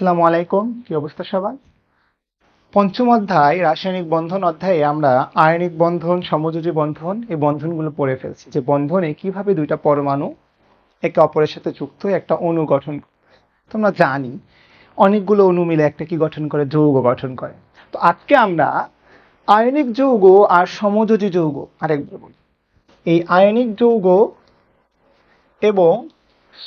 আসসালামু আলাইকুম, কি অবস্থা সবার? পঞ্চম অধ্যায় রাসায়নিক বন্ধন অধ্যায়ে আমরা আয়নিক বন্ধন, সমযোজী বন্ধন এই বন্ধনগুলো পড়ে ফেলছি, যে বন্ধনে কিভাবে দুইটা পরমাণু একে অপরের সাথে যুক্ত হয়ে একটা অণু গঠন করে। তোমরা জানি অনেকগুলো অণু মিলে একটা কি গঠন করে, যৌগ গঠন করে। তো আজকে আমরা আয়নিক যৌগ আর সমযোজী যৌগ আরেকবার বলি। এই আয়নিক যৌগ এবং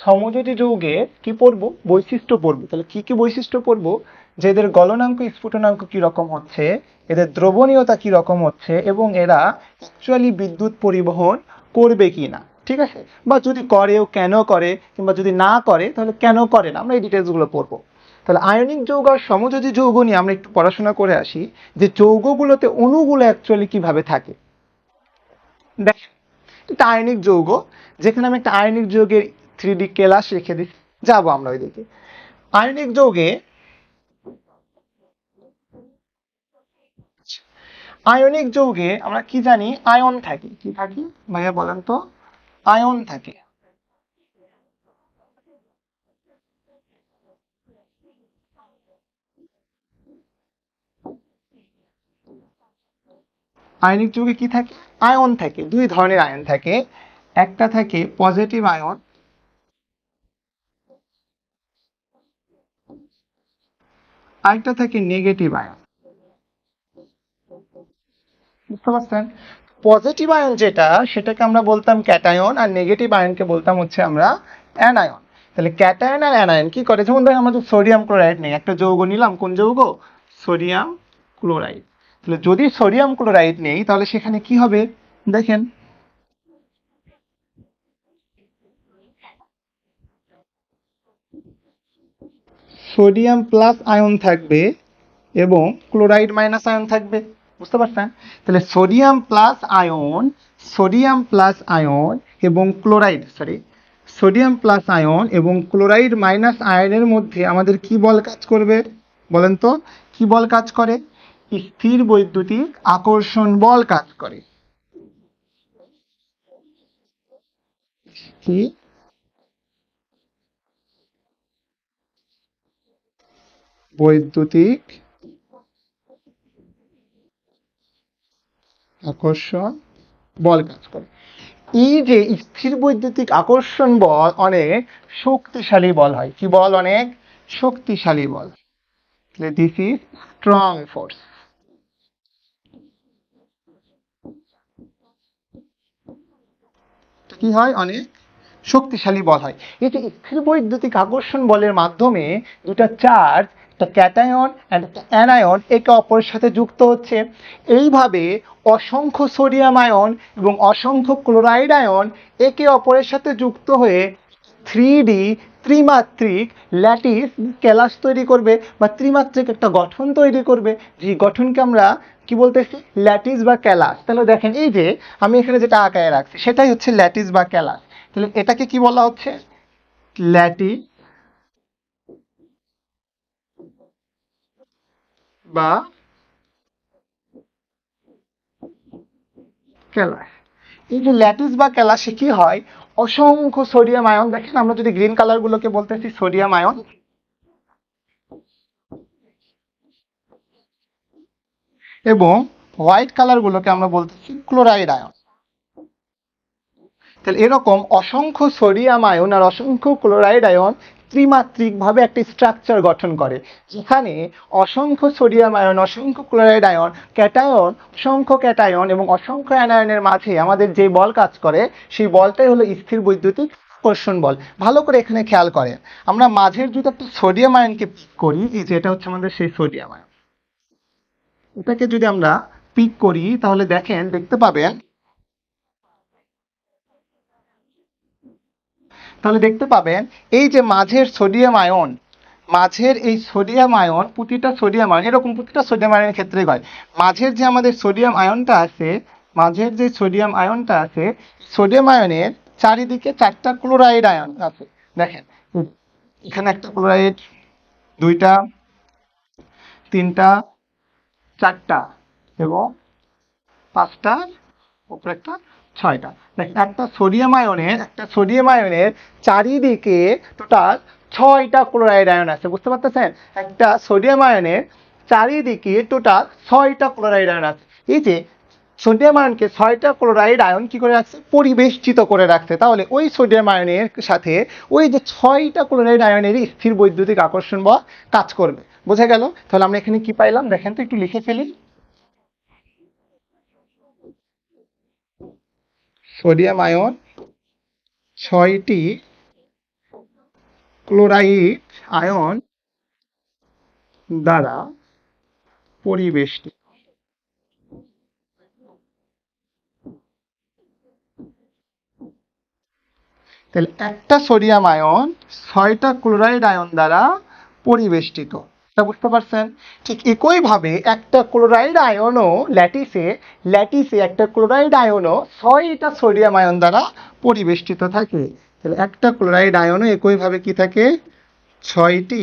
সমযোজী যৌগের কি পড়বো, বৈশিষ্ট্য পড়বো। তাহলে কি কি বৈশিষ্ট্য পড়বো? যে এদের গলনাঙ্ক স্ফুটনাঙ্ক কি রকম হচ্ছে, এদের দ্রবণীয়তা কি রকম হচ্ছে, এবং এরা অ্যাকচুয়ালি বিদ্যুৎ পরিবহন করবে কি না, ঠিক আছে? বা যদি করেও কেন করে, কিংবা যদি না করে তাহলে কেন করে না, আমরা এই ডিটেলসগুলো পড়বো। তাহলে আয়নিক যৌগ আর সমযোজী যৌগ নিয়ে আমরা একটু পড়াশোনা করে আসি, যে যৌগগুলোতে অণুগুলো অ্যাকচুয়ালি কিভাবে থাকে। দেখ, এটা আয়নিক যৌগ, যেখানে আমি একটা আয়নিক যৌগের 3D কেলাস রেখে দিই। যাবো আমরা ওইদিকে। আয়নিক যৌগে আয়নিক যৌগে আমরা কি জানি, আয়ন থাকে। কি থাকি ভাইয়া বলেন তো? আয়ন থাকে। আয়নিক যৌগে কি থাকে? আয়ন থাকে। দুই ধরনের আয়ন থাকে। একটা থাকে পজিটিভ আয়ন, আরেকটা থাকে নেগেটিভ আয়ন। বুঝতে পারছেন? পজিটিভ আয়ন যেটা, সেটাকে আমরা বলতাম ক্যাটায়ন, আর নেগেটিভ আয়নকে বলতাম হচ্ছে আমরা অ্যানায়ন। তাহলে ক্যাটায়ন আর অ্যানায়ন কি করে? যেমন ধরেন আমাদের সোডিয়াম ক্লোরাইড নেই, একটা যৌগ নিলাম। কোন যৌগ? Sodium chloride. তাহলে যদি সোডিয়াম ক্লোরাইড নেই তাহলে সেখানে কি হবে? দেখেন, সোডিয়াম প্লাস আয়ন থাকবে এবং ক্লোরাইড মাইনাস আয়ন থাকবে। বুঝতে পারছেন? তাহলে সোডিয়াম প্লাস আয়ন এবং ক্লোরাইড, সোডিয়াম প্লাস আয়ন এবং ক্লোরাইড মাইনাস আয়নের মধ্যে আমাদের কি বল কাজ করবে বলেন তো? কি বল কাজ করে? স্থির বৈদ্যুতিক আকর্ষণ বল কাজ করে। কি? বৈদ্যুতিক আকর্ষণ বল কাজ করে। এই যে স্থির বৈদ্যুতিক আকর্ষণ বল অনেক শক্তিশালী বল হয়। কি বল? অনেক শক্তিশালী বল। This is strong force. কি হয়? অনেক শক্তিশালী বল হয়। এই যে স্থির বৈদ্যুতিক আকর্ষণ বলের মাধ্যমে দুটা চার্জ, একটা ক্যাটায়ন এন্ড একটা অ্যানায়ন, একে অপরের সাথে যুক্ত হচ্ছে। এইভাবে অসংখ্য সোডিয়াম আয়ন এবং অসংখ্য ক্লোরাইড আয়ন একে অপরের সাথে যুক্ত হয়ে 3D ত্রিমাত্রিক ল্যাটিস ক্যালাস তৈরি করবে, বা ত্রিমাত্রিক একটা গঠন তৈরি করবে। যে গঠনকে আমরা কি বলতেছি? ল্যাটিস বা ক্যালাস। তাহলে দেখেন, এই যে আমি এখানে যেটা আঁকায় রাখছি সেটাই হচ্ছে ল্যাটিস বা ক্যালাস। তাহলে এটাকে কি বলা হচ্ছে? ল্যাটিস বা ক্যালাস। এই যে ল্যাটিস বা ক্যালাসে কি হয়? অসংখ্য সোডিয়াম আয়ন, দেখেন আমরা যদি গ্রিন কালার গুলোকে বলতেছি সোডিয়াম আয়ন, এবং হোয়াইট কালার গুলোকে আমরা বলতেছি ক্লোরাইড আয়ন। তাহলে এরকম অসংখ্য সোডিয়াম আয়ন আর অসংখ্য ক্লোরাইড আয়ন ত্রিমাত্রিক ভাবে একটা স্ট্রাকচার গঠন করে, যেখানে অসংখ্য সোডিয়াম আয়ন, অসংখ্য ক্লোরাইড আয়ন, ক্যাটায়ন, অসংখ্য ক্যাটায়ন এবং অসংখ্য অ্যানায়নের মাঝে আমাদের যে বল কাজ করে, সেই বলটাই হলো স্থির বৈদ্যুতিক আকর্ষণ বল। ভালো করে এখানে খেয়াল করেন, আমরা মাঝের যদি একটা সোডিয়াম আয়নকে পিক করি, এই যে এটা হচ্ছে আমাদের সেই সোডিয়াম আয়ন, এটাকে যদি আমরা পিক করি তাহলে দেখেন, দেখতে পাবেন, তাহলে দেখতে পাবেন এই যে মাঝের সোডিয়াম আয়ন, মাঝের এই সোডিয়াম আয়ন, প্রতিটা সোডিয়াম আয়ন এরকম, প্রতিটা সোডিয়াম আয়নের ক্ষেত্রে হয়, মাঝের যে আমাদের সোডিয়াম আয়নটা আছে, মাঝের যে সোডিয়াম আয়নটা আছে, সোডিয়াম আয়নের চারিদিকে চারটা ক্লোরাইড আয়ন আছে। দেখেন, এখানে একটা ক্লোরাইড, দুইটা, তিনটা, চারটা, এবং পাঁচটা, উপরে একটা, ছয়টা। দেখেন, একটা সোডিয়াম আয়নের চারিদিকে টোটাল 6টা ক্লোরাইড আয়ন আছে, বুঝতে পারতেছেন? একটা সোডিয়াম আয়নের চারিদিকে টোটাল 6টা ক্লোরাইড আয়ন আছে। এই যে সোডিয়াম আয়নকে 6টা ক্লোরাইড আয়ন কি করে রাখছে? পরিবেষ্টিত করে রাখছে। তাহলে ওই সোডিয়াম আয়নের সাথে ওই যে 6টা ক্লোরাইড আয়নেরই স্থির বৈদ্যুতিক আকর্ষণ বল কাজ করবে। বোঝা গেল? তাহলে আমরা এখানে কি পাইলাম দেখেন তো, একটু লিখে ফেলি। সোডিয়াম আয়ন 6টি ক্লোরাইড আয়ন দ্বারা পরিবেষ্টিত। তাহলে একটা সোডিয়াম আয়ন 6টা ক্লোরাইড আয়ন দ্বারা পরিবেষ্টিত, এটা বুঝতে পারছেন? ঠিক একইভাবে একটা ক্লোরাইড আয়নও ল্যাটিসে একটা ক্লোরাইড আয়নও 6টা সোডিয়াম আয়ন দ্বারা পরিবেষ্টিত থাকে। তাহলে একটা ক্লোরাইড আয়নও একইভাবে কি থাকে? 6টি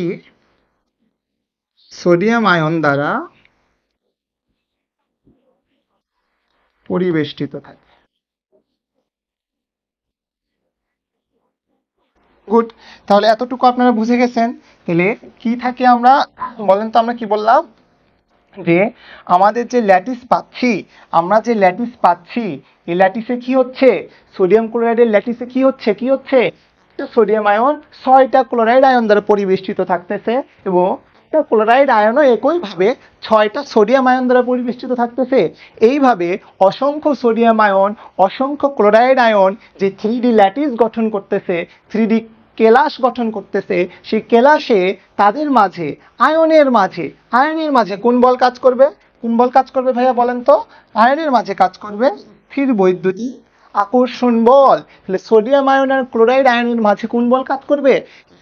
সোডিয়াম আয়ন দ্বারা পরিবেষ্টিত থাকে। গুড। তাহলে এতটুকু আপনারা বুঝে গেছেন। তাহলে কি থাকে আমরা, বলেন তো আমরা কি বললাম? যে আমাদের যে ল্যাটিস পাচ্ছি, এই ল্যাটিসে কি হচ্ছে? সোডিয়াম ক্লোরাইডের ল্যাটিসে কি হচ্ছে? একটা সোডিয়াম আয়ন 6টা ক্লোরাইড আয়ন দ্বারা পরিবেষ্টিত থাকতেছে, এবং একটা ক্লোরাইড আয়নও একইভাবে 6টা সোডিয়াম আয়ন দ্বারা পরিবেষ্টিত থাকতেছে। এইভাবে অসংখ্য সোডিয়াম আয়ন, অসংখ্য ক্লোরাইড আয়ন যে 3D ল্যাটিস গঠন করতেছে, 3D কেলাস গঠন করতেছে, সেই কেলাসে তাদের মাঝে আয়নের মাঝে কোন বল কাজ করবে? ভাইয়া বলেন তো? আয়নের মাঝে কাজ করবে স্থির বৈদ্যুতিক আকর্ষণ বল। তাহলে সোডিয়াম আয়ন আর ক্লোরাইড আয়নের মাঝে কোন বল কাজ করবে?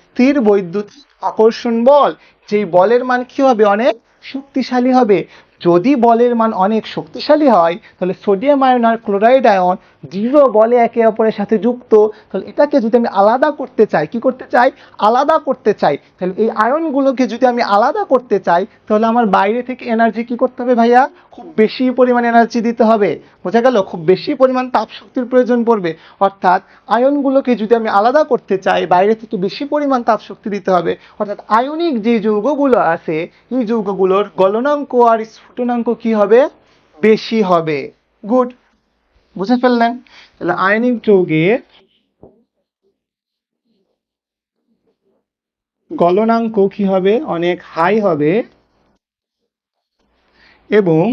স্থির বৈদ্যুতিক আকর্ষণ বল। যেই বলের মান কি হবে? অনেক শক্তিশালী হবে। যদি বলের মান অনেক শক্তিশালী হয়, তাহলে সোডিয়াম আয়ন আর ক্লোরাইড আয়ন দৃঢ় বলে একে অপরের সাথে যুক্ত। তাহলে এটাকে যদি আমি আলাদা করতে চাই, কি করতে চাই? আলাদা করতে চাই। তাহলে এই আয়নগুলোকে যদি আমি আলাদা করতে চাই, তাহলে আমার বাইরে থেকে এনার্জি কি করতে হবে ভাইয়া? খুব বেশি পরিমাণ এনার্জি দিতে হবে। বোঝা গেল? খুব বেশি পরিমাণ তাপ শক্তির প্রয়োজন পড়বে। অর্থাৎ আয়নগুলোকে যদি আমি আলাদা করতে চাই, বাইরে থেকে বেশি পরিমাণ তাপ শক্তি দিতে হবে। অর্থাৎ আয়নিক যে যৌগগুলো আছে, এই যৌগগুলোর গলনাঙ্ক আর স্ফুটনাঙ্ক কি হবে? বেশি হবে। গুড। বুঝে ফেললেন? তাহলে আয়নিক যৌগের গলনাঙ্ক কি হবে? অনেক হাই হবে, এবং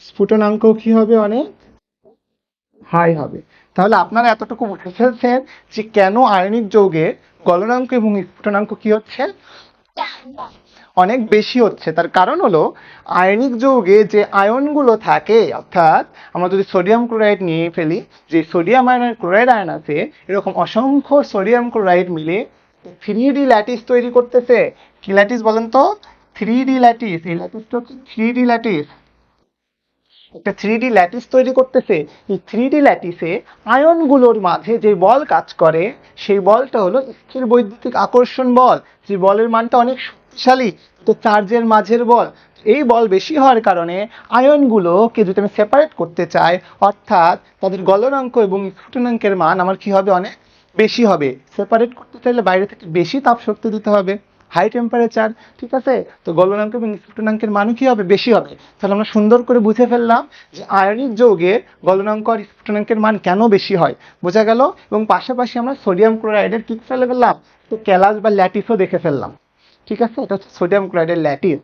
স্ফুটনাঙ্ক কি হবে? অনেক হাই হবে। তাহলে আপনারা এতটুকু বুঝে ফেলছেন যে কেন আয়নিক যৌগের গলনাঙ্ক এবং স্ফুটনাঙ্ক কি হচ্ছে? অনেক বেশি হচ্ছে। তার কারণ হলো আয়নিক যৌগে যে আয়নগুলো থাকে, অর্থাৎ আমরা যদি সোডিয়াম ক্লোরাইড নিয়ে ফেলি, যে সোডিয়াম আয়ন আর ক্লোরাইড আয়ন আছে, এরকম অসংখ্য সোডিয়াম ক্লোরাইড মিলে 3D ল্যাটিস তৈরি করতেছে। কি ল্যাটিস বলেন তো? 3D lattice. এই ল্যাটিসটা হচ্ছে 3D ল্যাটিস, একটা 3D ল্যাটিস তৈরি করতেছে। এই 3D ল্যাটিসে আয়নগুলোর মাঝে যে বল কাজ করে, সেই বলটা হলো স্থির বৈদ্যুতিক আকর্ষণ বল। যে বলের মানটা অনেক শক্তিশালী, তো চার্জের মাঝের বল। এই বল বেশি হওয়ার কারণে আয়নগুলোকে যদি আমি সেপারেট করতে চাই, অর্থাৎ তাদের গলনাঙ্ক এবং স্ফুটনাঙ্কের মান আমার কি হবে? অনেক বেশি হবে। সেপারেট করতে চাইলে বাইরে থেকে বেশি তাপ শক্তি দিতে হবে, হাই টেম্পারেচার। ঠিক আছে? তো গলনাঙ্ক এবং স্ফুটনাঙ্কের মানও কি হবে? বেশি হবে। তাহলে আমরা সুন্দর করে বুঝে ফেললাম যে আয়নিক যৌগের গলনাঙ্ক আর স্ফুটনাঙ্কের মান কেন বেশি হয়। বোঝা গেল? এবং পাশাপাশি আমরা সোডিয়াম ক্লোরাইডের কি ফেলে ফেললাম? তো ক্যালাস বা ল্যাটিসও দেখে ফেললাম। ঠিক আছে? এটা হচ্ছে সোডিয়াম ক্লোরাইডের ল্যাটিস।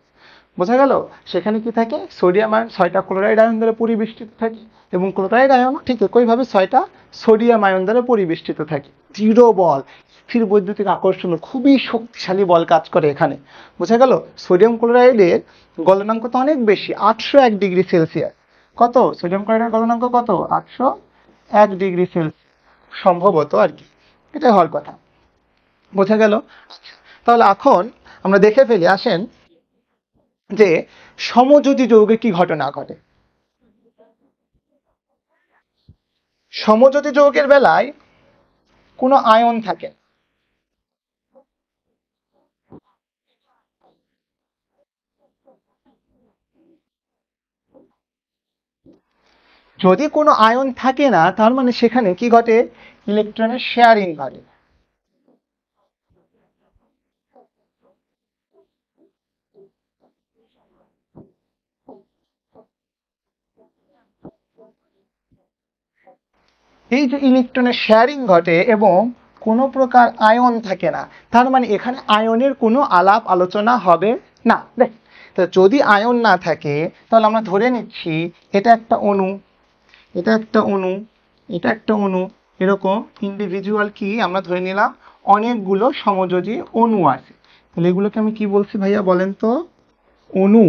বোঝা গেল? সেখানে কি থাকে? সোডিয়াম আয়ন 6টা ক্লোরাইড আয়ন দ্বারা পরিবেষ্টিত থাকে, এবং ক্লোরাইড আয়ন ঠিক একইভাবে 6টা সোডিয়াম আয়ন দ্বারা পরিবেষ্টিত থাকে। দৃঢ় বল, স্থির বৈদ্যুতিক আকর্ষণ, খুবই শক্তিশালী বল কাজ করে এখানে। বোঝা গেল? সোডিয়াম ক্লোরাইডের গলনাঙ্ক তো অনেক বেশি, 801 ডিগ্রি সেলসিয়াস। কত? সোডিয়াম ক্লোরাইডের গলনাঙ্ক কত? 801 ডিগ্রি সেলসিয়াস সম্ভবত আর কি, এটা হওয়ার কথা। বোঝা গেল? তাহলে এখন আমরা দেখে ফেলি, আসেন, যে সমযোজী যৌগে কি ঘটনা ঘটে। সমযোজী যৌগের বেলায় কোনো আয়ন থাকে না। যদি কোনো আয়ন থাকে না তার মানে সেখানে কি ঘটে, ইলেকট্রনের শেয়ারিং ঘটে। এই যে ইলেকট্রনের শেয়ারিং ঘটে এবং কোনো প্রকার আয়ন থাকে না, তার মানে এখানে আয়নের কোনো আলাপ আলোচনা হবে না। দেখ, তো যদি আয়ন না থাকে তাহলে আমরা ধরে নিচ্ছি এটা একটা অণু, এটা একটা অণু, এটা একটা অণু, এরকম ইন্ডিভিজুয়াল কি আমরা ধরে নিলাম অনেকগুলো সমযোজী অণু আছে। তাহলে এগুলোকে আমি কি বলছি ভাইয়া বলেন তো, অণু।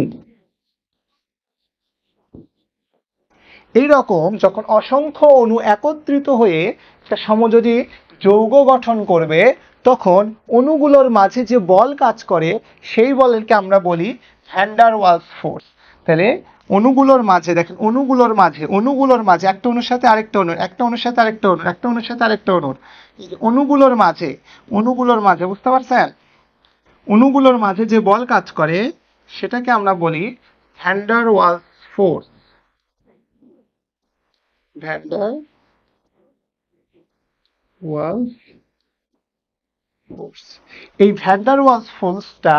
এইরকম যখন অসংখ্য অণু একত্রিত হয়ে একটা সমযোজী যৌগ গঠন করবে তখন অণুগুলোর মাঝে যে বল কাজ করে সেই বলকে আমরা বলি ভ্যান ডার ওয়ালস ফোর্স। তাহলে অণুগুলোর মাঝে দেখেন, অণুগুলোর মাঝে একটা অণুর সাথে আরেকটা অণু, একটা অণুর সাথে আরেকটা অণু, একটা অণুর সাথে আরেকটা অণুর, এই যে অণুগুলোর মাঝে বুঝতে পারছেন, অণুগুলোর মাঝে যে বল কাজ করে সেটাকে আমরা বলি van der Waals force. Van der Waals force. এই ভ্যান ডার ওয়ালস ফোর্সটা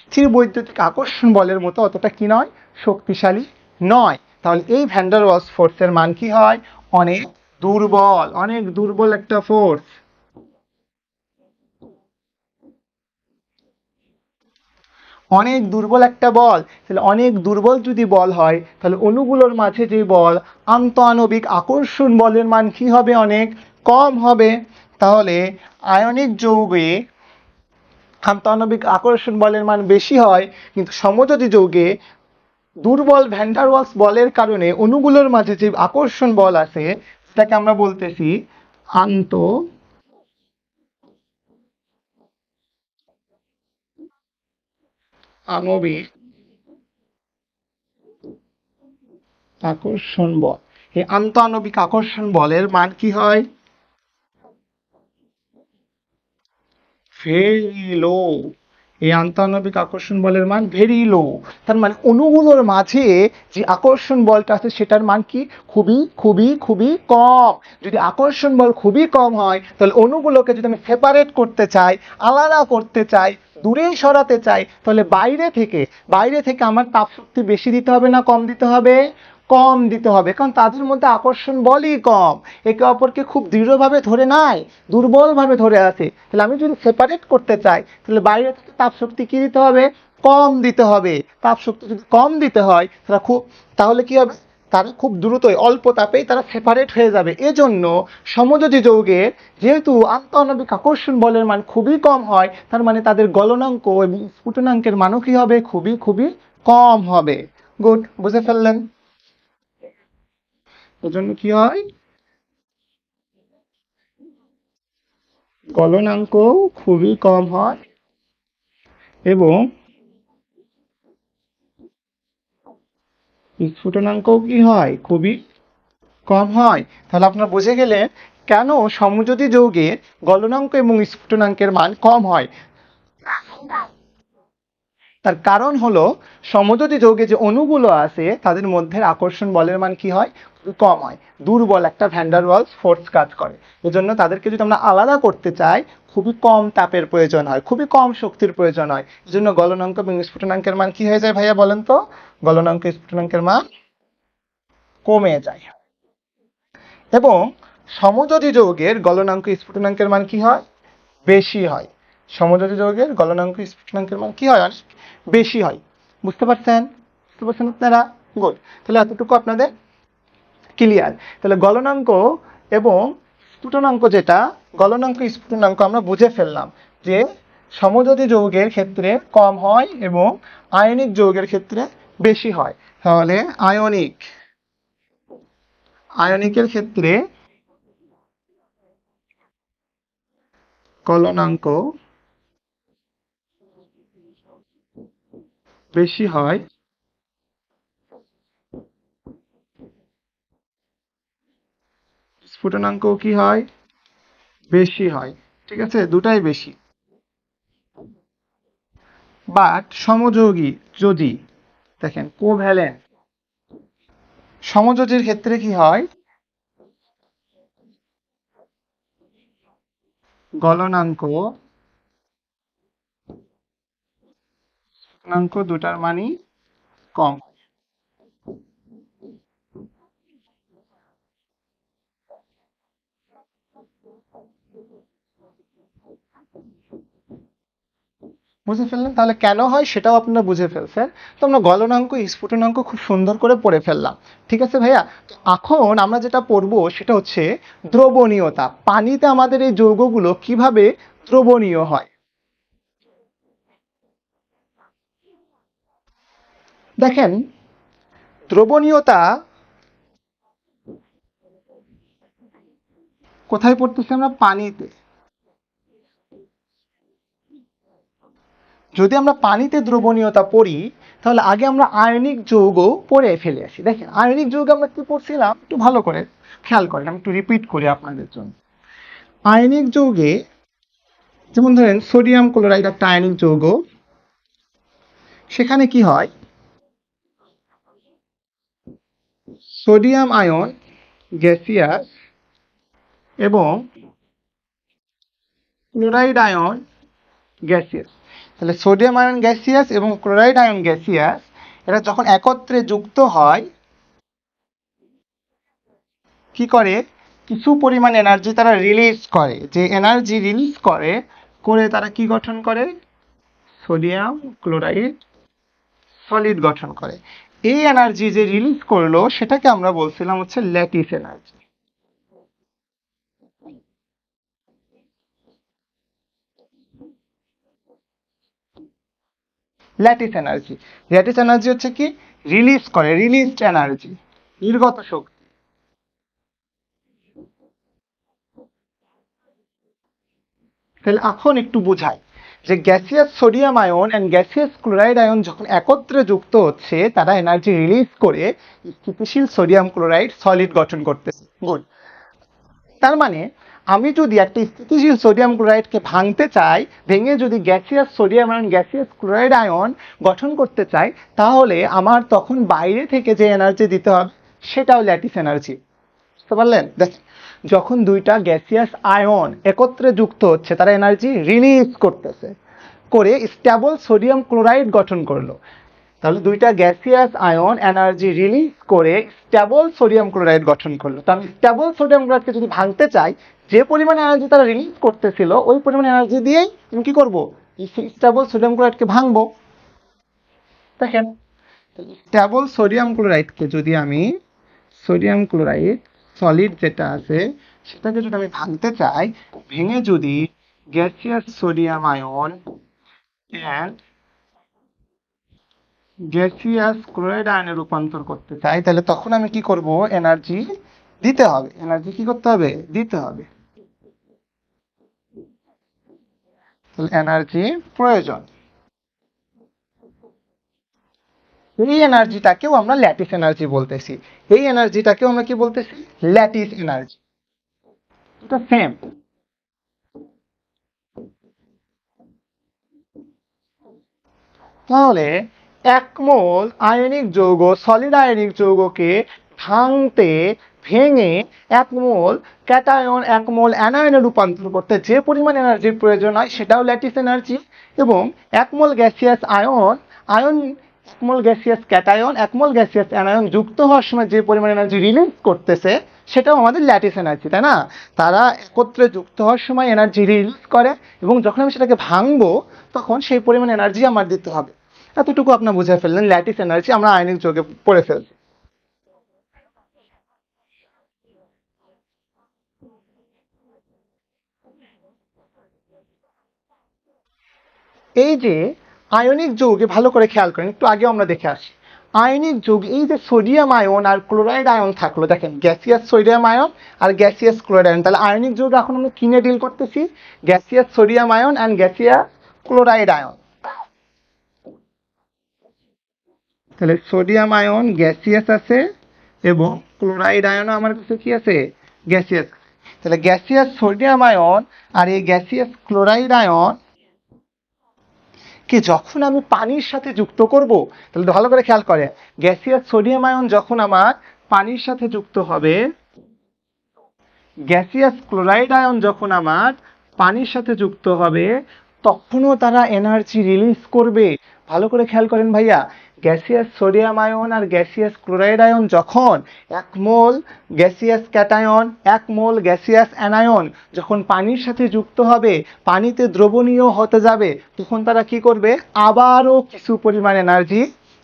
স্থির বৈদ্যুতিক আকর্ষণ বলের মতো অতটা কি নয়, শক্তিশালী নয়। তাহলে এই ভ্যান ডার ওয়ালস ফোর্সের মান কি হয়, অনেক দুর্বল, অনেক দুর্বল একটা ফোর্স। অনেক দুর্বল একটা বল, তাহলে অনেক দুর্বল যদি বল হয় তাহলে অণুগুলোর মাঝে যে বল আন্তঃআণবিক আকর্ষণ বলের মান কি হবে, অনেক কম হবে। তাহলে আয়নিক যৌগে আন্তঃআণবিক আকর্ষণ বলের মান বেশি হয়, কিন্তু সমযোজী যৌগে দুর্বল ভ্যান ডার ওয়ালস বলের কারণে অণুগুলোর মাঝে যে আকর্ষণ বল আছে সেটাকে আমরা বলতেছি আন্ত আণবিক আকর্ষণ বল। এই আন্তঃআণবিক আকর্ষণ বলের মান কি হয়, ভেরি লো। এই আন্তঃআণবিক আকর্ষণ বলের মান ভেরি লো। তার মানে অণুগুলোর মাঝে যে আকর্ষণ বলটা আছে সেটার মান কি, খুবই খুবই খুবই কম। যদি আকর্ষণ বল খুবই কম হয় তাহলে অণুগুলোকে যদি আমি সেপারেট করতে চাই, আলাদা করতে চাই, দূরে সরাতে চাই, তাহলে বাইরে থেকে আমার তাপ শক্তি বেশি দিতে হবে না কম দিতে হবে, কম দিতে হবে, কারণ তাদের মধ্যে আকর্ষণ বলই কম, একে অপরকে খুব দৃঢ়ভাবে ধরে নাই, দুর্বলভাবে ধরে আছে। তাহলে আমি যদি সেপারেট করতে চাই তাহলে বাইরে থেকে তাপ শক্তি কি দিতে হবে, কম দিতে হবে। তাপ শক্তি যদি কম দিতে হয় তাহলে কি হবে, তারা খুব দ্রুতই অল্প তাপেই তারা সেপারেট হয়ে যাবে। এজন্য সমযোজী যৌগের যেহেতু আন্তঃআণবিক আকর্ষণ বলের মান খুবই কম হয়, তার মানে তাদের গলনাঙ্ক এবং স্ফুটনাঙ্কের মানও কি হবে, খুবই খুবই কম হবে। গুড, বুঝে ফেললেন? এজন্য কি হয়, গলনাঙ্ক খুবই কম হয় এবং স্ফুটনাঙ্কও কি হয়, খুবই কম হয়। তাহলে আপনারা বুঝে গেলেন কেন সমযোজী যৌগের গলনাঙ্ক এবং স্ফুটনাঙ্কের মান কম হয়। তার কারণ হলো সমযোজী যৌগে যে অণুগুলো আছে তাদের মধ্যে আকর্ষণ বলের মান কি হয়, খুবই কম হয়, দুর্বল একটা ভ্যান ডার ওয়ালস ফোর্স কাজ করে। এজন্য তাদেরকে যদি আমরা আলাদা করতে চাই খুবই কম তাপের প্রয়োজন হয়, খুবই কম শক্তির প্রয়োজন হয়। এজন্য গলনাঙ্ক এবং স্ফুটনাঙ্কের মান কি হয়ে যায় ভাইয়া বলেন তো, গলনাঙ্ক স্ফুটনাঙ্কের মান কমে যায়। এবং সমযোজী যৌগের গলনাঙ্ক স্ফুটনাঙ্কের মান কি হয়, বেশি হয়। সমযোজী যৌগের গলনাঙ্ক স্ফুটনাঙ্কের মান কি হয়, অনেক বেশি হয়। বুঝতে পারছেন? বুঝতে পারছেন আপনারা? গুড। তাহলে এতটুকু আপনাদের ক্লিয়ার। তাহলে গলনাঙ্ক এবং স্ফুটনাঙ্ক, যেটা গলনাঙ্ক স্ফুটনাঙ্ক আমরা বুঝে ফেললাম যে সমযোজী যৌগের ক্ষেত্রে কম হয় এবং আয়নিক যৌগের ক্ষেত্রে বেশি হয়। তাহলে আয়নিকের ক্ষেত্রে গলনাঙ্ক বেশি হয়, স্ফুটনাঙ্কও কি হয়, বেশি হয়। ঠিক আছে, দুটাই বেশি। বাট সমযোগী যদি দেখেন কোভ্যালেন্ট সমযোজীর ক্ষেত্রে কি হয়, গলনাঙ্ক দুটার মানই কম। বুঝে ফেললেন? তাহলে কেন হয় সেটাও আপনারা বুঝে ফেলছেন। তো আমরা গলনাঙ্ক স্ফুটনাঙ্ক খুব সুন্দর করে পড়ে ফেললাম। ঠিক আছে ভাইয়া? তো এখন আমরা যেটা পড়বো সেটা হচ্ছে দ্রবণীয়তা। পানিতে আমাদের এই যৌগগুলো কিভাবে দ্রবণীয় হয়। দেখেন, দ্রবণীয়তা কোথায় পড়তেছি আমরা? পানিতে। যদি আমরা পানিতে দ্রবণীয়তা পড়ি তাহলে আগে আমরা আয়নিক যৌগ পড়ে ফেলে আসি। দেখেন, আয়নিক যৌগ আমরা কি পড়ছিলাম একটু ভালো করে খেয়াল করেন, আমি একটু রিপিট করি আপনাদের জন্য। আয়নিক যৌগে যেমন ধরেন সোডিয়াম ক্লোরাইড একটা আয়নিক যৌগ, সেখানে কি হয়, সোডিয়াম আয়ন গ্যাসিয়াস এবং ক্লোরাইড আয়ন গ্যাসিয়াস। তাহলে সোডিয়াম আয়ন গ্যাসিয়াস এবং ক্লোরাইড আয়ন গ্যাসিয়াস এরা যখন একত্রে যুক্ত হয় কি করে, কিছু পরিমাণ এনার্জি তারা রিলিজ করে। যে এনার্জি রিলিজ করে করে তারা কি গঠন করে, সোডিয়াম ক্লোরাইড সলিড গঠন করে। এই এনার্জি যে রিলিজ করলো সেটাকে আমরা বলছিলাম হচ্ছে ল্যাটিস এনার্জি। ল্যাটিস এনার্জি হচ্ছে কি, রিলিজ করে, রিলিজড এনার্জি, নির্গত শক্তি। তাহলে এখন একটু বোঝাই যে gaseous sodium ion and gaseous chloride ion যখন একত্রে যুক্ত হচ্ছে তারা এনার্জি রিলিজ করে স্থিতিশীল সোডিয়াম ক্লোরাইড সলিড গঠন করতেছে। গুড। তার মানে আমি যদি একটা স্থিতিশীল সোডিয়াম ক্লোরাইডকে ভাঙতে চাই, ভেঙে যদি gaseous sodium ion gaseous chloride ion গঠন করতে চাই, তাহলে আমার তখন বাইরে থেকে যে এনার্জি দিতে হবে সেটাও ল্যাটিস এনার্জি। বুঝতে পারলেন? দেখেন, যখন দুইটা গ্যাসিয়াস আয়ন একত্রে যুক্ত হচ্ছে তারা এনার্জি রিলিজ করতেছে, করে স্টেবল সোডিয়াম ক্লোরাইড গঠন করলো। তাহলে দুইটা গ্যাসিয়াস আয়ন এনার্জি রিলিজ করে স্টেবল সোডিয়াম ক্লোরাইড গঠন করলো। তো আমি স্টেবল সোডিয়াম ক্লোরাইডকে যদি ভাঙতে চাই, যে পরিমাণ এনার্জি তারা রিলিজ করতেছিল ওই পরিমাণ এনার্জি দিয়েই আমি কি করবো, স্টেবল সোডিয়াম ক্লোরাইডকে ভাঙবো। দেখেন, স্টেবল সোডিয়াম ক্লোরাইডকে যদি আমি, সোডিয়াম ক্লোরাইড সলিড যেটা আছে সেটাকে যদি আমি ভাঙতে চাই, ভেঙে যদি gaseous sodium ion and gaseous chloride আয়নে রূপান্তর করতে চাই, তাহলে তখন আমি কি করব, এনার্জি দিতে হবে। এনার্জি কি করতে হবে, দিতে হবে। তাহলে এনার্জি প্রয়োজন। এই এনার্জিটাকেও আমরা ল্যাটিস এনার্জি বলতেছি। এই এনার্জিটাকেও আমরা কি বলতেছি, ল্যাটিস এনার্জি। এটা সেম। তাহলে এক মোল আয়নিক যৌগ, সলিড আয়নিক যৌগকে ভাঙতে, ভেঙে এক মোল ক্যাটায়ন এক মোল অ্যানায়নে রূপান্তর করতে যে পরিমাণ এনার্জির প্রয়োজন হয় সেটাও ল্যাটিস এনার্জি। এবং এক মোল গ্যাসিয়াস আয়ন, আয়ন এক মোল গ্যাসিয়াস ক্যাটায়ন এক মোল গ্যাসিয়াস অ্যানায়ন যুক্ত হওয়ার সময় যে পরিমাণ এনার্জি রিলিজ করতেছে সেটাও আমাদের ল্যাটিস এনার্জি, তাই না? তারা একত্রে যুক্ত হওয়ার সময় এনার্জি রিলিজ করে এবং যখন আমি সেটাকে ভাঙবো তখন সেই পরিমাণ এনার্জি আমার দিতে হবে। এতটুকু আপনার বুঝে ফেললেন, ল্যাটিস এনার্জি আমরা আয়নিক যৌগে পড়ে ফেলছি। এই যে আয়নিক যৌগে ভালো করে খেয়াল করেন, একটু আগে আমরা দেখে আসি আয়নিক যৌগ, এই যে সোডিয়াম আয়ন আর ক্লোরাইড আয়ন থাকলো, দেখেন গ্যাসিয়াস সোডিয়াম আয়ন আর গ্যাসিয়াস ক্লোরাইড আয়ন। তাহলে আয়নিক যৌগ এখন আমরা কিনে ডিল করতেছি, gaseous sodium ion and gaseous chloride ion. তাহলে সোডিয়াম আয়ন গ্যাসিয়াস আছে এবং ক্লোরাইড আয়নও আমার কাছে কি আছে, গ্যাসিয়াস। তাহলে গ্যাসিয়াস সোডিয়াম আয়ন আর এই গ্যাসিয়াস ক্লোরাইড আয়ন কে যখন আমি পানির সাথে যুক্ত করব, তাহলে ভালো করে খেয়াল করে, গ্যাসিয়াস সোডিয়াম আয়ন যখন আমার পানির সাথে যুক্ত হবে, গ্যাসিয়াস ক্লোরাইড আয়ন যখন আমার পানির সাথে যুক্ত হবে তখনও তারা এনার্জি রিলিজ করবে। ভালো করে খেয়াল করেন ভাইয়া, গ্যাসিয়াস সোডিয়াম আয়ন আর গ্যাসিয়াস ক্লোরাইড আয়ন যখন 1 মোল গ্যাসিয়াস ক্যাটায়ন 1 মোল গ্যাসিয়াস অ্যানায়ন যখন পানির সাথে যুক্ত হবে, পানিতে দ্রবণীয় হতে যাবে, তখন তারা কি করবে, আবারও কিছু পরিমাণ এনার্জি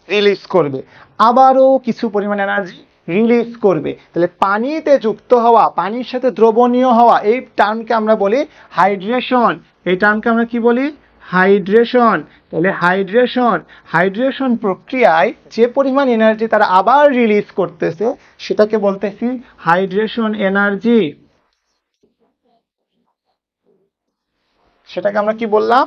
রিলিজ করবে, আবারও কিছু পরিমাণ এনার্জি রিলিজ করবে। তাহলে পানিতে যুক্ত হওয়া, পানির সাথে দ্রবণীয় হওয়া, এই টার্মকে আমরা বলি হাইড্রেশন। এই টার্মকে আমরা কি বলি, হাইড্রেশন। তাহলে হাইড্রেশন প্রক্রিয়ায় যে পরিমাণ এনার্জি তারা আবার রিলিজ করতেছে সেটাকে বলতেছি হাইড্রেশন এনার্জি। সেটাকে আমরা কি বললাম,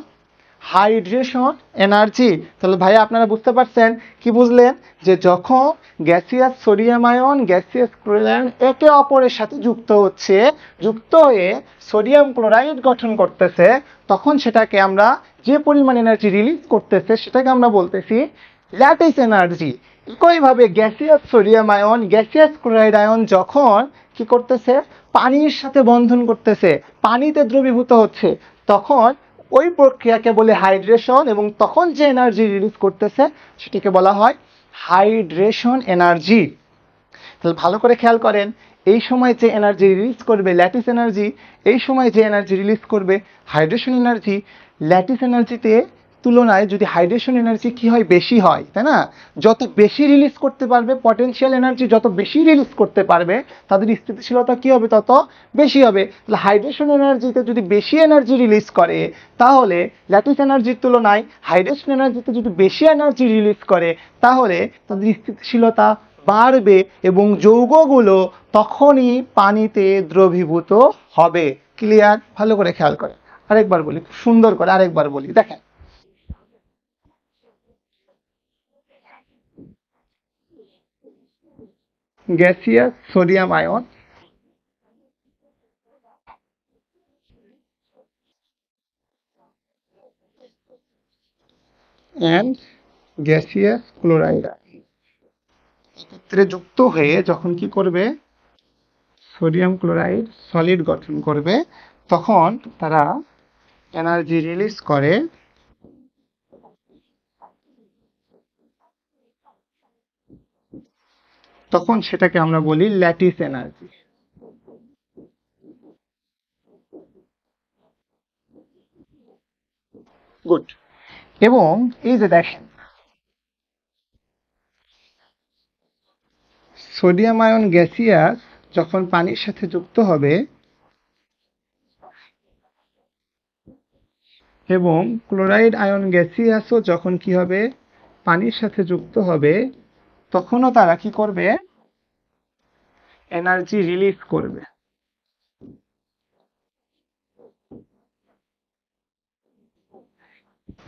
হাইড্রেশন এনার্জি। তাহলে ভাই আপনারা বুঝতে পারছেন, কি বুঝলেন, যে যখন gaseous sodium ion gaseous chloride একে অপরের সাথে যুক্ত হয়ে সোডিয়াম ক্লোরাইড গঠন করতেছে, তখন সেটাকে আমরা যে পরিমাণ এনার্জি রিলিজ করতেছে সেটাকে আমরা বলতেছি ল্যাটিস এনার্জি। একইভাবে gaseous sodium ion gaseous chloride ion যখন কি করতেছে, পানির সাথে বন্ধন করতেছে, পানিতে দ্রবীভূত হচ্ছে, তখন ওই প্রক্রিয়াকে বলে হাইড্রেশন, এবং তখন যে এনার্জি রিলিজ করতেছে সেটাকে বলা হয় হাইড্রেশন এনার্জি। তাহলে ভালো করে খেয়াল করেন, এই সময় যে এনার্জি রিলিজ করবে ল্যাটিস এনার্জি, এই সময় যে এনার্জি রিলিজ করবে হাইড্রেশন এনার্জি। ল্যাটিস এনার্জিতে তুলনায় যদি হাইড্রেশন এনার্জি কি হয়, বেশি হয়, তাই না? যত বেশি রিলিজ করতে পারবে, পটেনশিয়াল এনার্জি যত বেশি রিলিজ করতে পারবে, তাদের স্থিতিশীলতা কি হবে, তত বেশি হবে। তাহলে হাইড্রেশন এনার্জিতে যদি বেশি এনার্জি রিলিজ করে, তাহলে ল্যাটিস এনার্জির তুলনায় হাইড্রেশন এনার্জিতে যদি বেশি এনার্জি রিলিজ করে, তাহলে তাদের স্থিতিশীলতা বাড়বে এবং যৌগগুলো তখনই পানিতে দ্রবীভূত হবে। ক্লিয়ার? ভালো করে খেয়াল করে আরেকবার বলি, খুব সুন্দর করে আরেকবার বলি, দেখেন। Gaseous sodium ion and gaseous chloride একত্রে যুক্ত হয়ে যখন কি করবে, সোডিয়াম ক্লোরাইড সলিড গঠন করবে, তখন তারা এনার্জি রিলিজ করে, তখন সেটাকে আমরা বলি ল্যাটিস এনার্জি। গুড। এবং এই যে দেখেন, সোডিয়াম আয়ন গ্যাসিয়াস যখন পানির সাথে যুক্ত হবে এবং ক্লোরাইড আয়ন গ্যাসিয়াসও যখন কি হবে, পানির সাথে যুক্ত হবে, তখনও তারা কি করবে, এনার্জি রিলিজ করবে।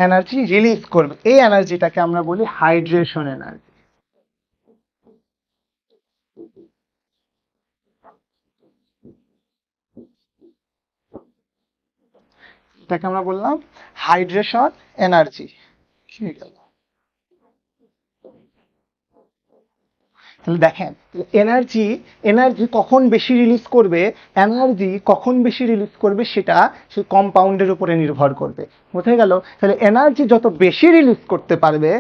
এনার্জি রিলিজ করবে, এই এনার্জিটাকে আমরা বলি হাইড্রেশন এনার্জি। এটাকে আমরা বললাম হাইড্রেশন এনার্জি। ঠিক আছে, তাহলে দেখেন, এনার্জি এনার্জি কখন বেশি রিলিজ করবে, সেটা সেই কম্পাউন্ডের উপরে নির্ভর করবে। বোঝা গেল? তাহলে এনার্জি যত বেশি রিলিজ করতে পারবে,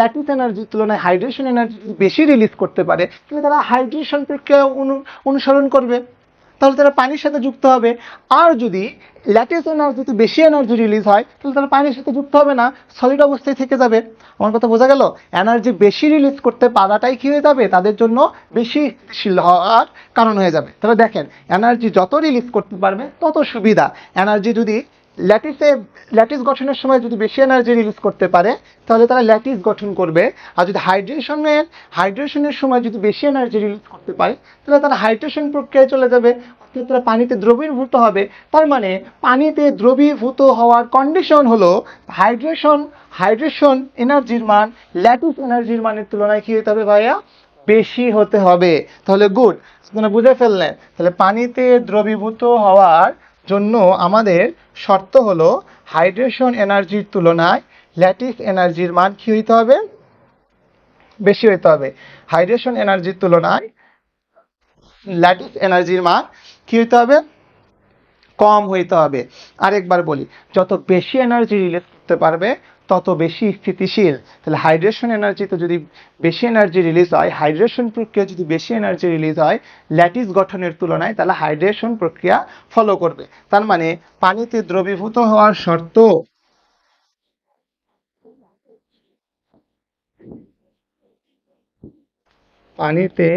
ল্যাটিস এনার্জির তুলনায় হাইড্রেশন এনার্জি বেশি রিলিজ করতে পারে, তাহলে তারা হাইড্রেশন প্রক্রিয়া অনুসরণ করবে, তাহলে তারা পানির সাথে যুক্ত হবে। আর যদি ল্যাটিস এনার্জিতে বেশি এনার্জি রিলিজ হয়, তাহলে তারা পানির সাথে যুক্ত হবে না, সলিড অবস্থায় থেকে যাবে। আমার কথা বোঝা গেল? এনার্জি বেশি রিলিজ করতে পারাটাই কি হয়ে যাবে, তাদের জন্য বেশি স্থিতিশীল হওয়ার কারণ হয়ে যাবে। তাহলে দেখেন, এনার্জি যত রিলিজ করতে পারবে তত সুবিধা। এনার্জি যদি ল্যাটিস গঠনের সময় যদি বেশি এনার্জি রিলিজ করতে পারে, তাহলে তারা ল্যাটিস গঠন করবে। আর যদি হাইড্রেশনের সময় যদি বেশি এনার্জি রিলিজ করতে পারে, তাহলে তারা হাইড্রেশন প্রক্রিয়ায় চলে যাবে, অর্থাৎ তারা পানিতে দ্রবীভূত হবে। তার মানে পানিতে দ্রবীভূত হওয়ার কন্ডিশন হলো হাইড্রেশন এনার্জির মান ল্যাটিস এনার্জির মানের তুলনায় কি হতে হবে ভাইয়া, বেশি হতে হবে। তাহলে গুড, আপনারা বুঝে ফেললেন। তাহলে পানিতে দ্রবীভূত হওয়ার জন্য আমাদের শর্ত হলো হাইড্রেশন এনার্জির তুলনায় ল্যাটিস এনার্জির মান কি হইতে হবে, বেশি হইতে হবে। হাইড্রেশন এনার্জির তুলনায় ল্যাটিস এনার্জির মান কি হইতে হবে? কম হইতে হবে। আরেকবার বলি, যত বেশি এনার্জি রিলিজ করতে পারবে তত বেশি স্থিতিশীল। তাহলে হাইড্রেশন এনার্জিতে যদি বেশি এনার্জি রিলিজ হয়, হাইড্রেশন প্রক্রিয়া যদি বেশি এনার্জি রিলিজ হয় ল্যাটিস গঠনের তুলনায়, তাহলে হাইড্রেশন প্রক্রিয়া ফলো করবে। তার মানে পানিতে দ্রবীভূত হওয়ার শর্ত পানিতে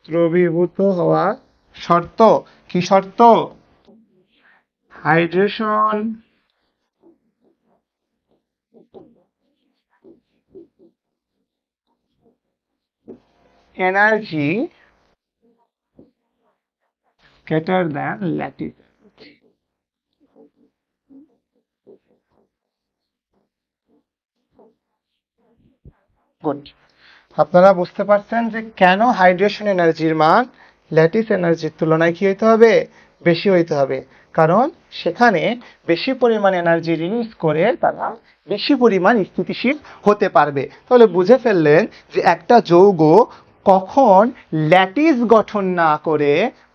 দ্রবীভূত হওয়ার শর্ত কি শর্ত? Hydration energy greater than lattice. Good. আপনারা বুঝতে পারছেন যে কেন হাইড্রেশন এনার্জির মান ল্যাটিস এনার্জির তুলনায় কি হইতে হবে? বেশি হইতে হবে। কারণ সেখানে বেশি পরিমাণ এনার্জি রিলিজ করে তারা বেশি পরিমাণ স্থিতিশীল হতে পারবে। তাহলে বুঝে ফেললেন যে একটা যৌগ কখন ল্যাটিস গঠন না করে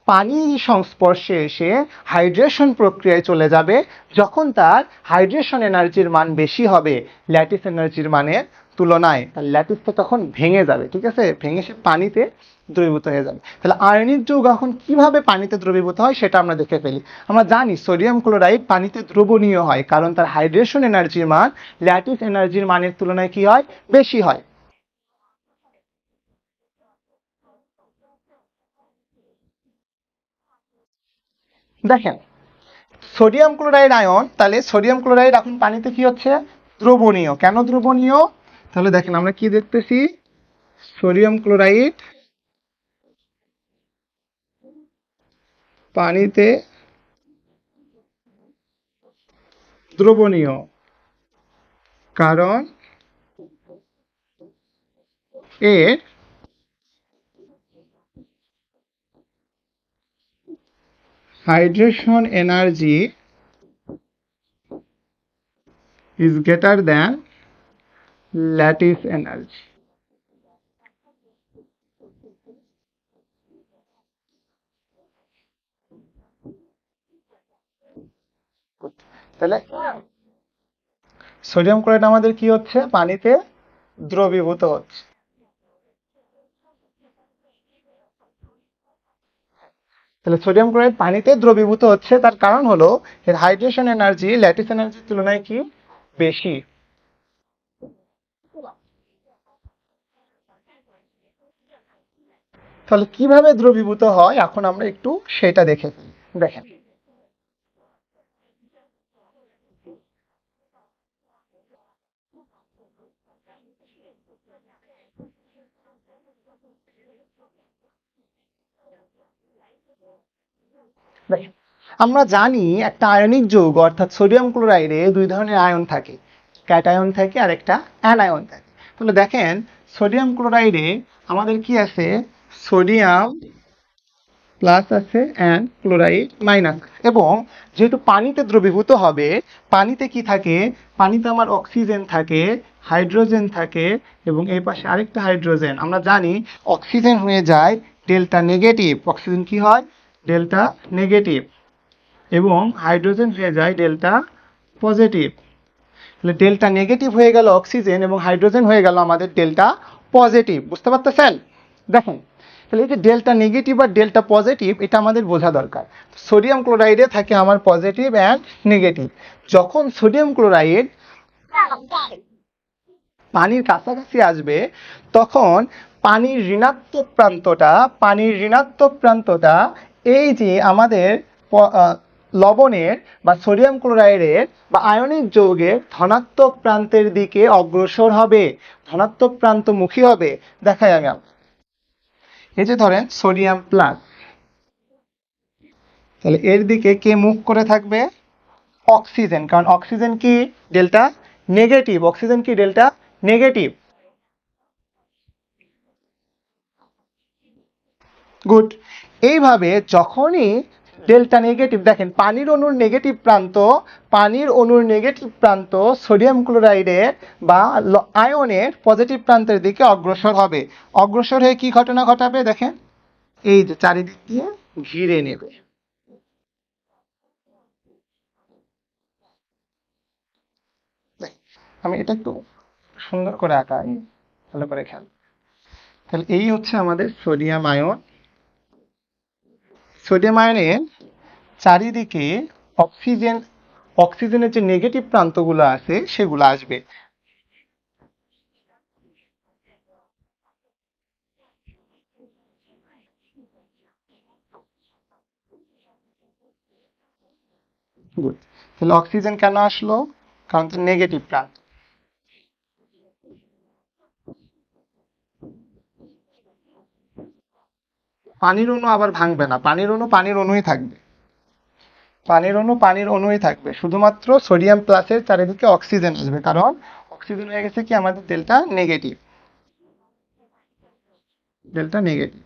পানির সংস্পর্শে এসে হাইড্রেশন প্রক্রিয়ায় চলে যাবে, যখন তার হাইড্রেশন এনার্জির মান বেশি হবে ল্যাটিস এনার্জির মানের তুলনায়। তার ল্যাটিসটা তখন ভেঙে যাবে, ঠিক আছে, ভেঙে সে পানিতে দ্রবীভূত হয়ে যাবে। তাহলে আয়নিক যৌগ এখন কিভাবে পানিতে দ্রবীভূত হয় সেটা আমরা দেখে ফেলি। আমরা জানি সোডিয়াম ক্লোরাইড পানিতে দ্রবণীয় হয়, কারণ তার হাইড্রেশন এনার্জির মান ল্যাটিস এনার্জির মানের তুলনায় কি হয়? বেশি হয়। দেখেন, সোডিয়াম ক্লোরাইড আয়ন, তাহলে সোডিয়াম ক্লোরাইড এখন পানিতে কি হচ্ছে? দ্রবণীয়। কেন দ্রবণীয়? তাহলে দেখেন আমরা কি দেখতেছি, সোডিয়াম ক্লোরাইড পানিতে দ্রবণীয়, কারণ এর hydration energy is greater than lattice energy. তাহলে সোডিয়াম ক্লোরাইড আমাদের কি হচ্ছে? পানিতে দ্রবীভূত হচ্ছে। তাহলে সোডিয়াম ক্লোরাইড পানিতে দ্রবীভূত হচ্ছে, তার কারণ হলো এর হাইড্রেশন এনার্জি ল্যাটিস এনার্জির তুলনায় কি? বেশি। তাহলে কিভাবে দ্রবীভূত হয় এখন আমরা একটু সেটা দেখে ফেলি। দেখেন, দেখেন আমরা জানি একটা আয়নিক যৌগ অর্থাৎ সোডিয়াম ক্লোরাইডে দুই ধরনের আয়ন থাকে, ক্যাটায়ন থাকে আর একটা অ্যানায়ন থাকে। তাহলে দেখেন সোডিয়াম ক্লোরাইডে আমাদের কি আছে? সোডিয়াম প্লাস আছে অ্যান্ড ক্লোরাইড মাইনাস। এবং যেহেতু পানিতে দ্রবীভূত হবে, পানিতে কি থাকে? পানিতে আমার অক্সিজেন থাকে, হাইড্রোজেন থাকে এবং এই পাশে আরেকটা হাইড্রোজেন। আমরা জানি অক্সিজেন হয়ে যায় ডেল্টা নেগেটিভ, অক্সিজেন কি হয়? ডেল্টা নেগেটিভ, এবং হাইড্রোজেন হয়ে যায় ডেল্টা পজিটিভ। তাহলে ডেল্টা নেগেটিভ হয়ে গেল অক্সিজেন এবং হাইড্রোজেন হয়ে গেল আমাদের ডেল্টা পজিটিভ। বুঝতে পারতেছেন? দেখেন, তাহলে এই যে ডেল্টা নেগেটিভ আর ডেল্টা পজিটিভ, এটা আমাদের বোঝা দরকার। সোডিয়াম ক্লোরাইডে থাকে আমার পজিটিভ অ্যান্ড নেগেটিভ। যখন সোডিয়াম ক্লোরাইড পানির কাছাকাছি আসবে, তখন পানির ঋণাত্মক প্রান্তটা এই যে আমাদের লবণের বা সোডিয়াম ক্লোরাইডের বা আয়নিক যৌগের ধনাত্মক প্রান্তের দিকে অগ্রসর হবে, ধনাত্মক প্রান্তমুখী হবে। দেখাই আমি এই যে ধরেন সোডিয়াম প্লাস, তাহলে এর দিকে কে মুখ করে থাকবে? অক্সিজেন, কারণ অক্সিজেন কি? Delta negative. অক্সিজেন কি? Delta negative. গুড। এইভাবে যখনই ডেল্টা নেগেটিভ, দেখেন পানির অণুর নেগেটিভ প্রান্ত সোডিয়াম ক্লোরাইডের বা আয়নের পজিটিভ প্রান্তের দিকে অগ্রসর হবে। অগ্রসর হয়ে কি ঘটনা ঘটাবে দেখেন, এই যে চারিদিক দিয়ে ঘিরে নেবে। আমি এটা একটু সুন্দর করে আঁকাই, ভালো করে খেয়াল। তাহলে এই হচ্ছে আমাদের সোডিয়াম আয়ন। সোডিয়াম আয়নের চারিদিকে অক্সিজেন অক্সিজেনের যে নেগেটিভ প্রান্তগুলো আছে সেগুলো আসবে। গুড। তাহলে অক্সিজেন কেন আসলো? কারণ তো নেগেটিভ প্রান্ত। পানির অণু আবার ভাঙবে না, পানির অণুই থাকবে। পানির অণুই থাকবে, শুধুমাত্র সোডিয়াম প্লাসের চারিদিকে অক্সিজেন আসবে, কারণ অক্সিজেন হয়ে গেছে কি আমাদের ডেল্টা নেগেটিভ। Delta negative.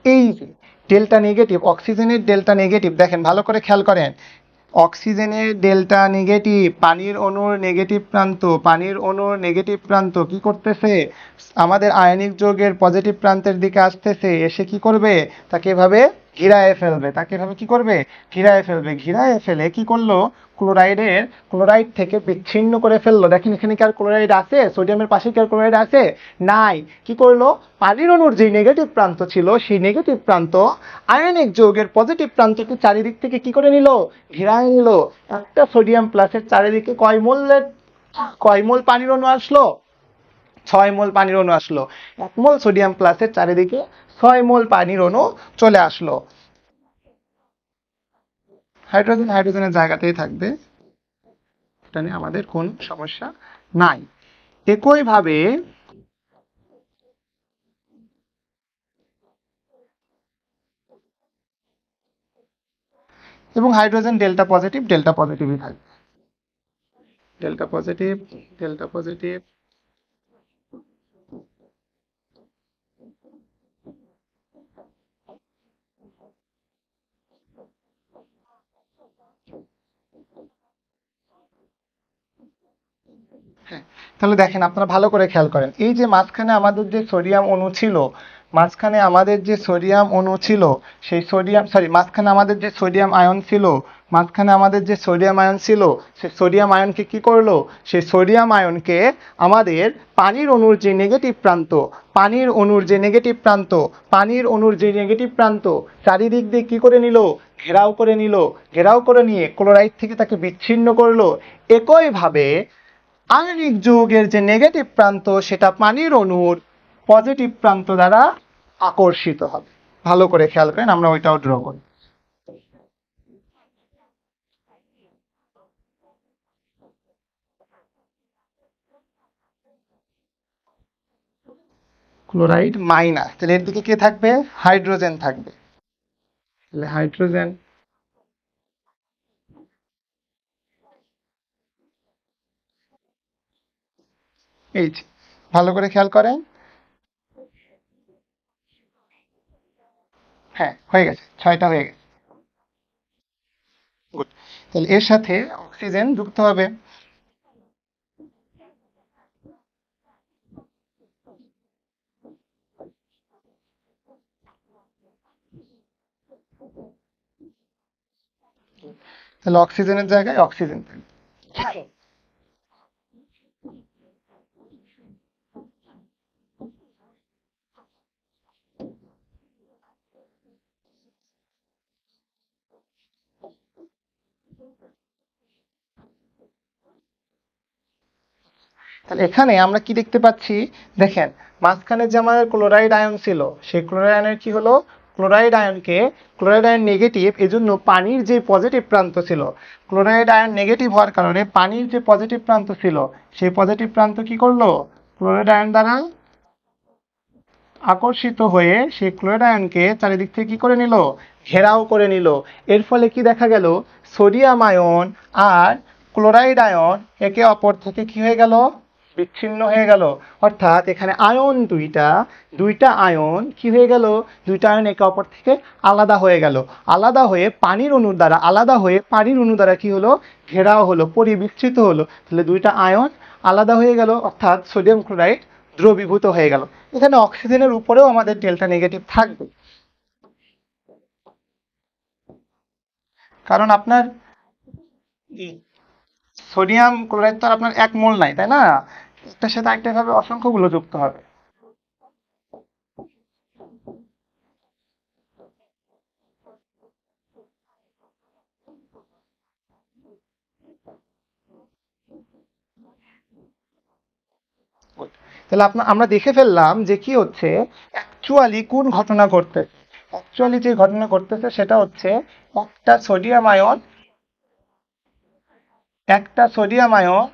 এই যে ডেল্টা নেগেটিভ, অক্সিজেনের ডেল্টা নেগেটিভ, দেখেন ভালো করে খেয়াল করেন। অক্সিজেনের ডেল্টা নেগেটিভ, পানির অণুর নেগেটিভ প্রান্ত কি করতেছে? আমাদের আয়নিক যৌগের পজিটিভ প্রান্তের দিকে আসতেছে, এসে কি করবে? তাকে এভাবে ঘিরায় ফেলবে। ঘিরায় ফেলে কি করলো? ক্লোরাইড থেকে বিচ্ছিন্ন করে ফেললো। দেখেন এখানে কি আর ক্লোরাইড আছে? সোডিয়ামের পাশে কি আর ক্লোরাইড আছে? নাই। কি করলো? পানির অণুর যে নেগেটিভ প্রান্ত ছিল সেই নেগেটিভ প্রান্ত আয়নিক যৌগের পজিটিভ প্রান্তকে চারিদিক থেকে কি করে নিল? ঘিরায় নিল। একটা সোডিয়াম প্লাসের চারিদিকে কয় মোল পানির অণু আসলো? 6 মোল পানির অণু আসলো। 1 মোল সোডিয়াম প্লাসের চারিদিকে 6 মোল পানির অণু চলে আসলো। হাইড্রোজেনের জায়গাতেই থাকবে, এটা নিয়ে আমাদের কোনো সমস্যা নাই। একইভাবে এবং হাইড্রোজেন ডেল্টা পজিটিভই থাকবে। Delta positive, delta positive. হ্যাঁ, তাহলে দেখেন আপনারা ভালো করে খেয়াল করেন, এই যে মাঝখানে আমাদের যে সোডিয়াম অণু ছিল, সেই মাঝখানে আমাদের যে সোডিয়াম আয়ন ছিল, সেই সোডিয়াম আয়নকে কি করলো? সেই সোডিয়াম আয়নকে আমাদের পানির অণুর যে নেগেটিভ প্রান্ত পানির অণুর যে নেগেটিভ প্রান্ত চারিদিক দিয়ে কি করে নিল? ঘেরাও করে নিয়ে ক্লোরাইড থেকে তাকে বিচ্ছিন্ন করলো। একইভাবে আয়নিক যৌগের যে নেগেটিভ প্রান্ত সেটা পানির অণুর পজিটিভ প্রান্ত দ্বারা আকর্ষিত হবে। ভালো করে খেয়াল করেন, আমরা ওইটাও ড্র করি। ক্লোরাইড মাইনাস, তাহলে এর দিকে কে থাকবে? হাইড্রোজেন থাকবে। তাহলে হাইড্রোজেন, এই যে, ভালো করে খেয়াল করেন। হ্যাঁ, হয়ে গেছে, 6টা হয়ে গেছে। গুড। তাহলে এর সাথে অক্সিজেন যুক্ত হবে। তাহলে অক্সিজেনের জায়গায় অক্সিজেন থাকবে। তাহলে এখানে আমরা কি দেখতে পাচ্ছি? দেখেন, মাঝখানে যে আমাদের ক্লোরাইড আয়ন ছিল, সেই ক্লোরাইড আয়নের কি হলো? ক্লোরাইড আয়ন নেগেটিভ, এজন্য পানির যে পজিটিভ প্রান্ত ছিল, ক্লোরাইড আয়ন নেগেটিভ হওয়ার কারণে পানির যে পজিটিভ প্রান্ত ছিল সেই পজিটিভ প্রান্ত কি করলো? ক্লোরাইড আয়ন দ্বারা আকর্ষিত হয়ে সেই ক্লোরাইড আয়নকে চারিদিক থেকে কি করে নিল, ঘেরাও করে নিল। এর ফলে কি দেখা গেল, সোডিয়াম আয়ন আর ক্লোরাইড আয়ন একে অপর থেকে কি হয়ে গেল, বিচ্ছিন্ন হয়ে গেল। অর্থাৎ এখানে আয়ন দুইটা আয়ন কি হয়ে গেল, দুইটা আয়ন একে অপর থেকে আলাদা হয়ে গেল। আলাদা হয়ে পানির অণু দ্বারা কি হলো, ঘেরাও হলো, পরিবিষ্টৃত হলো। তাহলে দুইটা আয়ন আলাদা হয়ে গেল, অর্থাৎ সোডিয়াম ক্লোরাইড দ্রবীভূত হয়ে গেল। এখানে অক্সিজেনের উপরেও আমাদের ডেল্টা নেগেটিভ থাকবে, কারণ আপনার সোডিয়াম ক্লোরাইড তো আর আপনার এক মোল নাই, তাই না? একটার সাথে আরেকটা ভাবে অসংখ্যগুলো যুক্ত হবে। তাহলে আমরা দেখে ফেললাম যে কি হচ্ছে, অ্যাকচুয়ালি যে ঘটনা ঘটতেছে সেটা হচ্ছে একটা সোডিয়াম আয়ন একটা সোডিয়াম আয়ন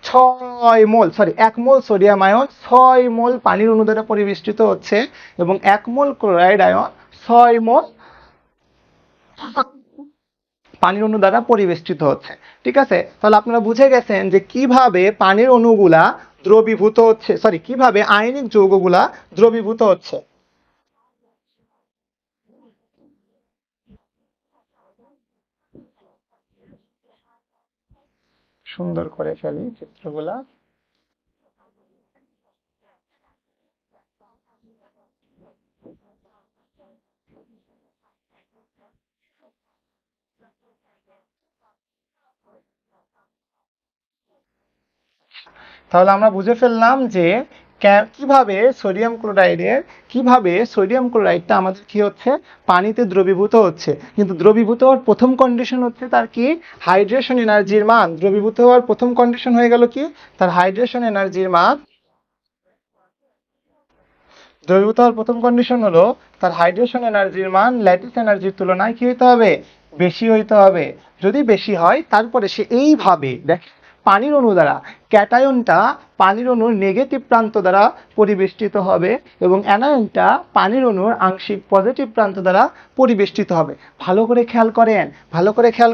6 মোল, সরি 1 মোল সোডিয়াম আয়ন 6 মোল পানির অণু দ্বারা পরিবেষ্টিত হচ্ছে, এবং 1 মোল ক্লোরাইড আয়ন 6 মোল পানির অণু দ্বারা পরিবেষ্টিত হচ্ছে। ঠিক আছে, তাহলে আপনারা বুঝে গেছেন যে কিভাবে পানির অণুগুলা দ্রবীভূত হচ্ছে, সরি কিভাবে আয়নিক যৌগগুলা দ্রবীভূত হচ্ছে। সুন্দর করে ফেলি চিত্রগুলা। তাহলে আমরা বুঝে ফেললাম যে কিভাবে সোডিয়াম ক্লোরাইডটা আমাদের কি হচ্ছে, পানিতে দ্রবীভূত হচ্ছে। কিন্তু দ্রবীভূত হওয়ার প্রথম কন্ডিশন হচ্ছে তার কি, হাইড্রেশন এনার্জির মান। দ্রবীভূত হওয়ার প্রথম কন্ডিশন হয়ে গেল কি, তার হাইড্রেশন এনার্জির মান। দ্রবীভূত হওয়ার প্রথম কন্ডিশন হলো তার হাইড্রেশন এনার্জির মান ল্যাটিস এনার্জির তুলনায় কি হইতে হবে, বেশি হইতে হবে। যদি বেশি হয় তারপরে সে এইভাবে দেখ, পানির অণু দ্বারা ক্যাটায়নটা পানির অণুর নেগেটিভ প্রান্ত দ্বারা পরিবেষ্টিত হবে, এবং অ্যানায়নটা পানির অণুর আংশিক পজিটিভ প্রান্ত দ্বারা পরিবেষ্টিত হবে। ভালো করে খেয়াল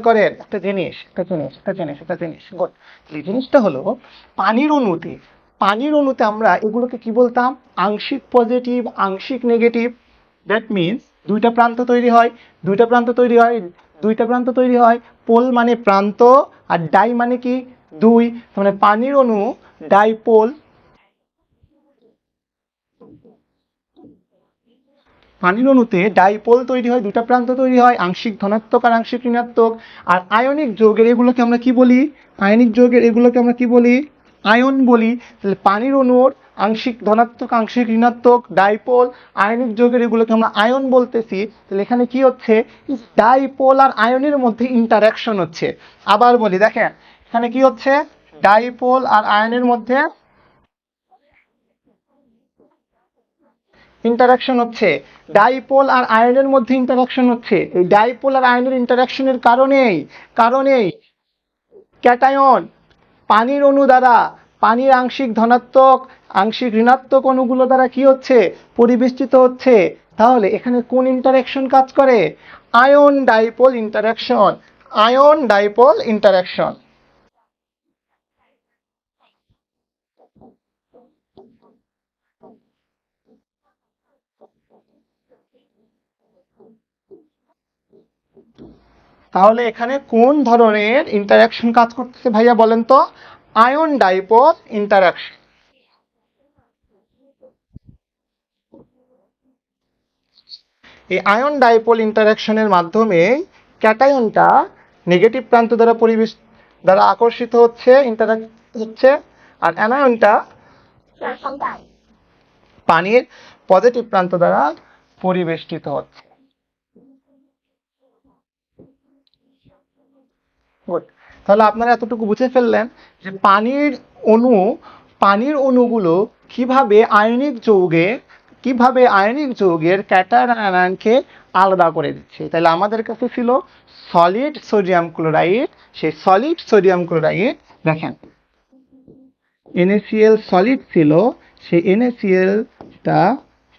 করেন একটা জিনিস গুড। এই জিনিসটা হলো, পানির অণুতে আমরা এগুলোকে কি বলতাম, আংশিক পজিটিভ আংশিক নেগেটিভ। দ্যাট মিনস দুইটা প্রান্ত তৈরি হয় পোল মানে প্রান্ত, আর ডাই মানে কি, দুই। মানে পানির অণু ডাইপোল, পানির অণুতে ডাইপোল তৈরি হয়, দুটা প্রান্ত তৈরি হয়, আংশিক ধনাত্মক আর আংশিক ঋণাত্মক। আর আয়নিক যৌগের এগুলোকে আমরা কি বলি, আয়ন বলি। তাহলে পানির অণুর আংশিক ধনাত্মক আংশিক ঋণাত্মক ডাইপোল, আয়নিক যৌগের এগুলোকে আমরা আয়ন বলতেছি। তাহলে এখানে কি হচ্ছে, ডাইপোল আর আয়নের মধ্যে ইন্টারাকশন হচ্ছে। আবার বলি, দেখেন এখানে কি হচ্ছে, ডাইপোল আর আয়নের মধ্যে ইন্টারাকশন হচ্ছে। এই ডাইপোল আর আয়নের ইন্টারাকশনের কারণেই ক্যাটায়ন পানির অণু দ্বারা, পানির আংশিক ধনাত্মক আংশিক ঋণাত্মক অণুগুলো দ্বারা কি হচ্ছে, পরিবেষ্টিত হচ্ছে। তাহলে এখানে কোন ইন্টারাকশন কাজ করে, আয়ন ডাইপোল ইন্টারাকশন। তাহলে এখানে কোন ধরনের ইন্টারাকশন কাজ করতেছে ভাইয়া বলেন তো, আয়ন ডাইপোল ইন্টারাকশন। এই আয়ন ডাইপোল ইন্টারাকশনের মাধ্যমে ক্যাটায়নটা নেগেটিভ প্রান্ত দ্বারা আকর্ষিত হচ্ছে, আর অ্যানায়নটা পানির পজিটিভ প্রান্ত দ্বারা পরিবেষ্টিত হচ্ছে। গুড। তাহলে আপনারা এতটুকু বুঝে ফেললেন যে পানির অণুগুলো কিভাবে আয়নিক যৌগের ক্যাটায়ন আয়নকে আলাদা করে দিচ্ছে। তাহলে আমাদের কাছে ছিল সলিড সোডিয়াম ক্লোরাইড। সেই সলিড সোডিয়াম ক্লোরাইড দেখেন, NaCl সলিড ছিল, সেই NaClটা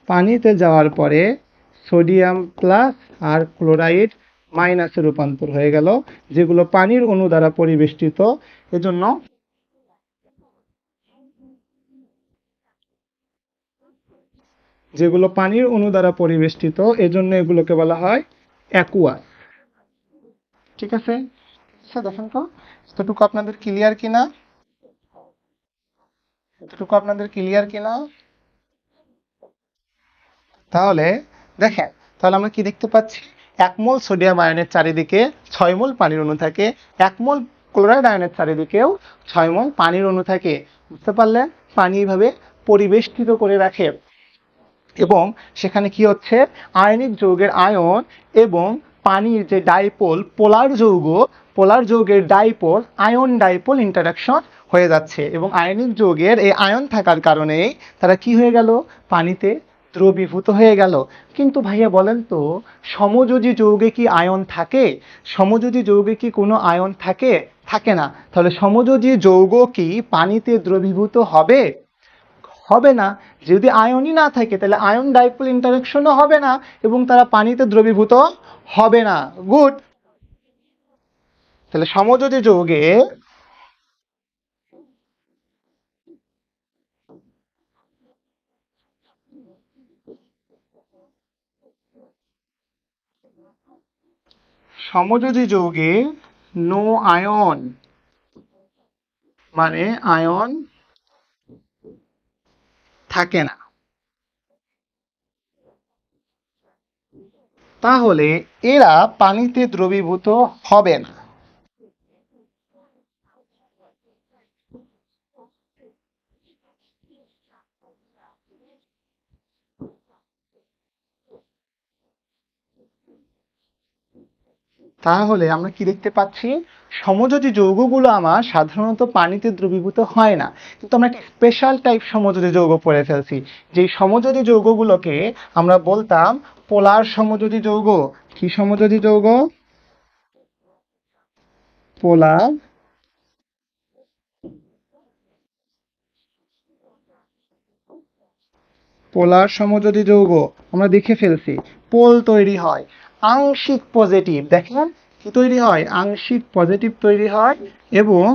পানিতে যাওয়ার পরে সোডিয়াম প্লাস আর ক্লোরাইড মাইনাসে রূপান্তর হয়ে গেল, যেগুলো পানির অণু দ্বারা পরিবেষ্টিত। এজন্য যেগুলো পানির অণু দ্বারা পরিবেষ্টিত, এজন্য এগুলোকে বলা হয় অ্যাকুয়াস। ঠিক আছে, আচ্ছা দেখেন তো এতটুকু আপনাদের ক্লিয়ার কিনা, এতটুকু আপনাদের ক্লিয়ার কিনা? তাহলে দেখেন, তাহলে আমরা কি দেখতে পাচ্ছি, 1 মোল সোডিয়াম আয়নের চারিদিকে 6 মোল পানির অণু থাকে, 1 মোল ক্লোরাইড আয়নের চারিদিকেও 6 মোল পানির অণু থাকে। বুঝতে পারলেন? পানি এইভাবে পরিবেষ্টিত করে রাখে এবং সেখানে কি হচ্ছে, আয়নিক যৌগের আয়ন এবং পানির যে ডাইপোল পোলার যৌগের ডাইপোল আয়ন ডাইপোল ইন্টারাকশন হয়ে যাচ্ছে এবং আয়নিক যৌগের এই আয়ন থাকার কারণে তারা কি হয়ে গেল, পানিতে দ্রবীভূত হয়ে গেল। কিন্তু ভাইয়া বলেন তো, সমযোজী যৌগে কি আয়ন থাকে? সমযোজী যৌগে কি কোনো আয়ন থাকে? থাকে না। তাহলে সমযোজী যৌগ কি পানিতে দ্রবীভূত হবে? হবে না। যদি আয়নই না থাকে তাহলে আয়ন ডাইপোল ইন্টারেকশনও হবে না এবং তারা পানিতে দ্রবীভূত হবে না। গুড। তাহলে সমযোজী যৌগে সমযোজী যৌগে নো আয়ন, মানে আয়ন থাকে না। তাহলে এরা পানিতে দ্রবীভূত হবে না। তাহলে আমরা কি দেখতে পাচ্ছি, সমযোজী যৌগগুলো আমার সাধারণত পানিতে দ্রবীভূত হয় না, কিন্তু আমরা একটা স্পেশাল টাইপ সমযোজী যৌগ পড়ে ফেলছি। যেই সমযোজী যৌগগুলোকে আমরা বলতাম পোলার সমযোজী যৌগ। কি সমযোজী যৌগ? পোলার পোলার সমযোজী যৌগ। আমরা দেখে ফেলছি পোল তৈরি হয়, আংশিক পজিটিভ, দেখেন কি তৈরি হয়, আংশিক পজিটিভ তৈরি হয় এবং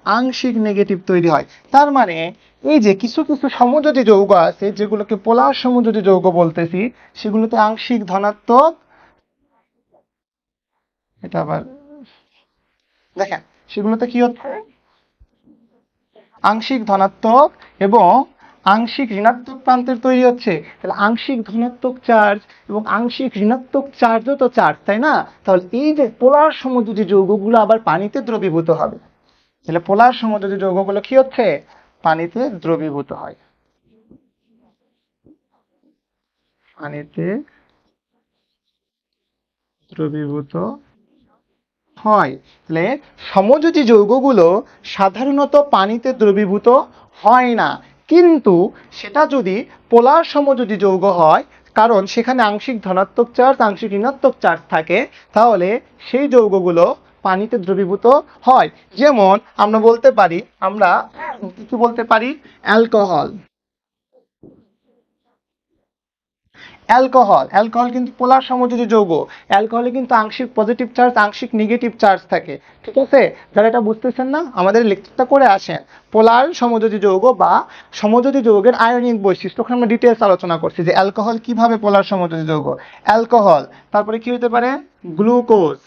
আংশিক নেগেটিভ তৈরি হয়। তার মানে এই যে কিছু কিছু সমযোজী যৌগ আছে যেগুলোকে পোলার সমযোজী যৌগ বলতেছি, সেগুলোতে আংশিক ধনাত্মক, এটা আবার দেখেন, সেগুলোতে কি হচ্ছে, আংশিক ধনাত্মক এবং আংশিক ঋণাত্মক প্রান্তের তৈরি হচ্ছে। তাহলে আংশিক ধনাত্মক চার্জ এবং আংশিক ঋণাত্মক চার্জও তো চার্জ, তাই না? তাহলে এই যে পোলার সমযোজী যৌগগুলো আবার পানিতে দ্রবীভূত হবে। তাহলে পোলার সমযোজী যৌগগুলো কি হচ্ছে, পানিতে দ্রবীভূত হয়, পানিতে দ্রবীভূত হয়। তাহলে সমযোজী যৌগগুলো সাধারণত পানিতে দ্রবীভূত হয় না, কিন্তু সেটা যদি পোলার সমযোজী যৌগ হয়, কারণ সেখানে আংশিক ধনাত্মক চার্জ আংশিক ঋণাত্মক চার্জ থাকে, তাহলে সেই যৌগগুলো পানিতে দ্রবীভূত হয়। যেমন আমরা বলতে পারি, আমরা কি বলতে পারি, অ্যালকোহল। অ্যালকোহল কিন্তু পোলার সমযোজী যৌগ। অ্যালকোহলে কিন্তু আংশিক পজিটিভ চার্জ আংশিক নেগেটিভ চার্জ থাকে। ঠিক আছে, যারা এটা বুঝতেছেন না আমাদের লেকচারটা করে আসেন, পোলার সমযোজী যৌগ বা সমযোজী যৌগের আয়নিক বৈশিষ্ট্য, ওখানে আমরা ডিটেলস আলোচনা করছি যে অ্যালকোহল কিভাবে পোলার সমযোজী যৌগ। অ্যালকোহল, তারপরে কি হতে পারে, গ্লুকোজ।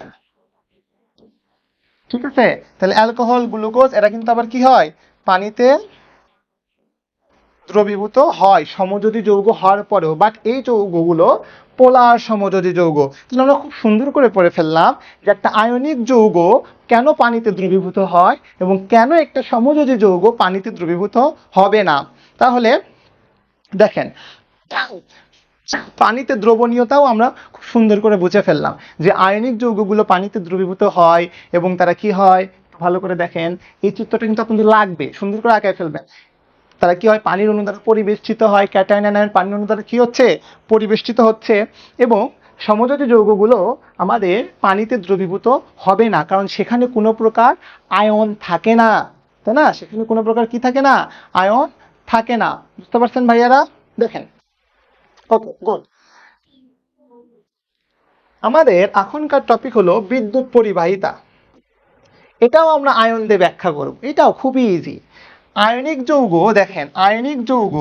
ঠিক আছে, তাহলে অ্যালকোহল গ্লুকোজ এরা কিন্তু আবার কি হয়, পানিতে দ্রবীভূত হয় সমযোজী যৌগ হওয়ার পরেও, বাট এই যৌগগুলো পোলার সমযোজী যৌগ। তাহলে আমরা খুব সুন্দর করে পড়ে ফেললাম যে একটা আয়নিক যৌগ কেন পানিতে দ্রবীভূত হয় এবং কেন একটা সমযোজী যৌগ পানিতে দ্রবীভূত হবে না। তাহলে দেখেন, পানিতে দ্রবণীয়তাও আমরা খুব সুন্দর করে বুঝে ফেললাম যে আয়নিক যৌগগুলো পানিতে দ্রবীভূত হয় এবং তারা কি হয়, ভালো করে দেখেন, এই চিত্রটা কিন্তু আপনাদের লাগবে, সুন্দর করে আঁকায় ফেলবেন। তারা কি হয়, পানির অণু দ্বারা পরিবেষ্টিত হয়, ক্যাটায়ন অ্যানায়ন পানির অণু দ্বারা কি হচ্ছে, পরিবেষ্টিত হচ্ছে এবং সমযোজী যৌগগুলো আমাদের পানিতে দ্রবীভূত হবে না, কারণ সেখানে কোনো প্রকার আয়ন থাকে না, তাই না? সেখানে কোনো প্রকার কি থাকে না, আয়ন থাকে না। বুঝতে পারছেন ভাইয়ারা? দেখেন ওকে, গুড। আমাদের এখনকার টপিক হলো বিদ্যুৎ পরিবাহিতা। এটাও আমরা আয়ন দিয়ে ব্যাখ্যা করব, এটাও খুবই ইজি। আয়নিক যৌগ, দেখেন আয়নিক যৌগ,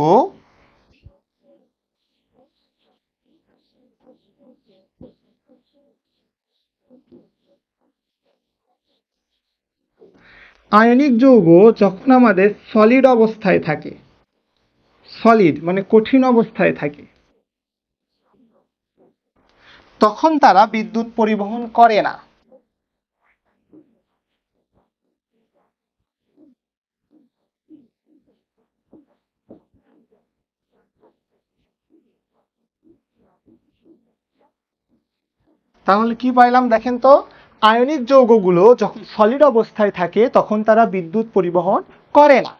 আয়নিক যৌগ যখন আমাদের সলিড অবস্থায় থাকে, সলিড মানে কঠিন অবস্থায় থাকে, তখন তারা বিদ্যুৎ পরিবহন করে না। তাহলে কি পাইলাম দেখেন তো, আয়নিক যৌগগুলো যখন সলিড অবস্থায় থাকে তখন তারা বিদ্যুৎ পরিবহন করে না।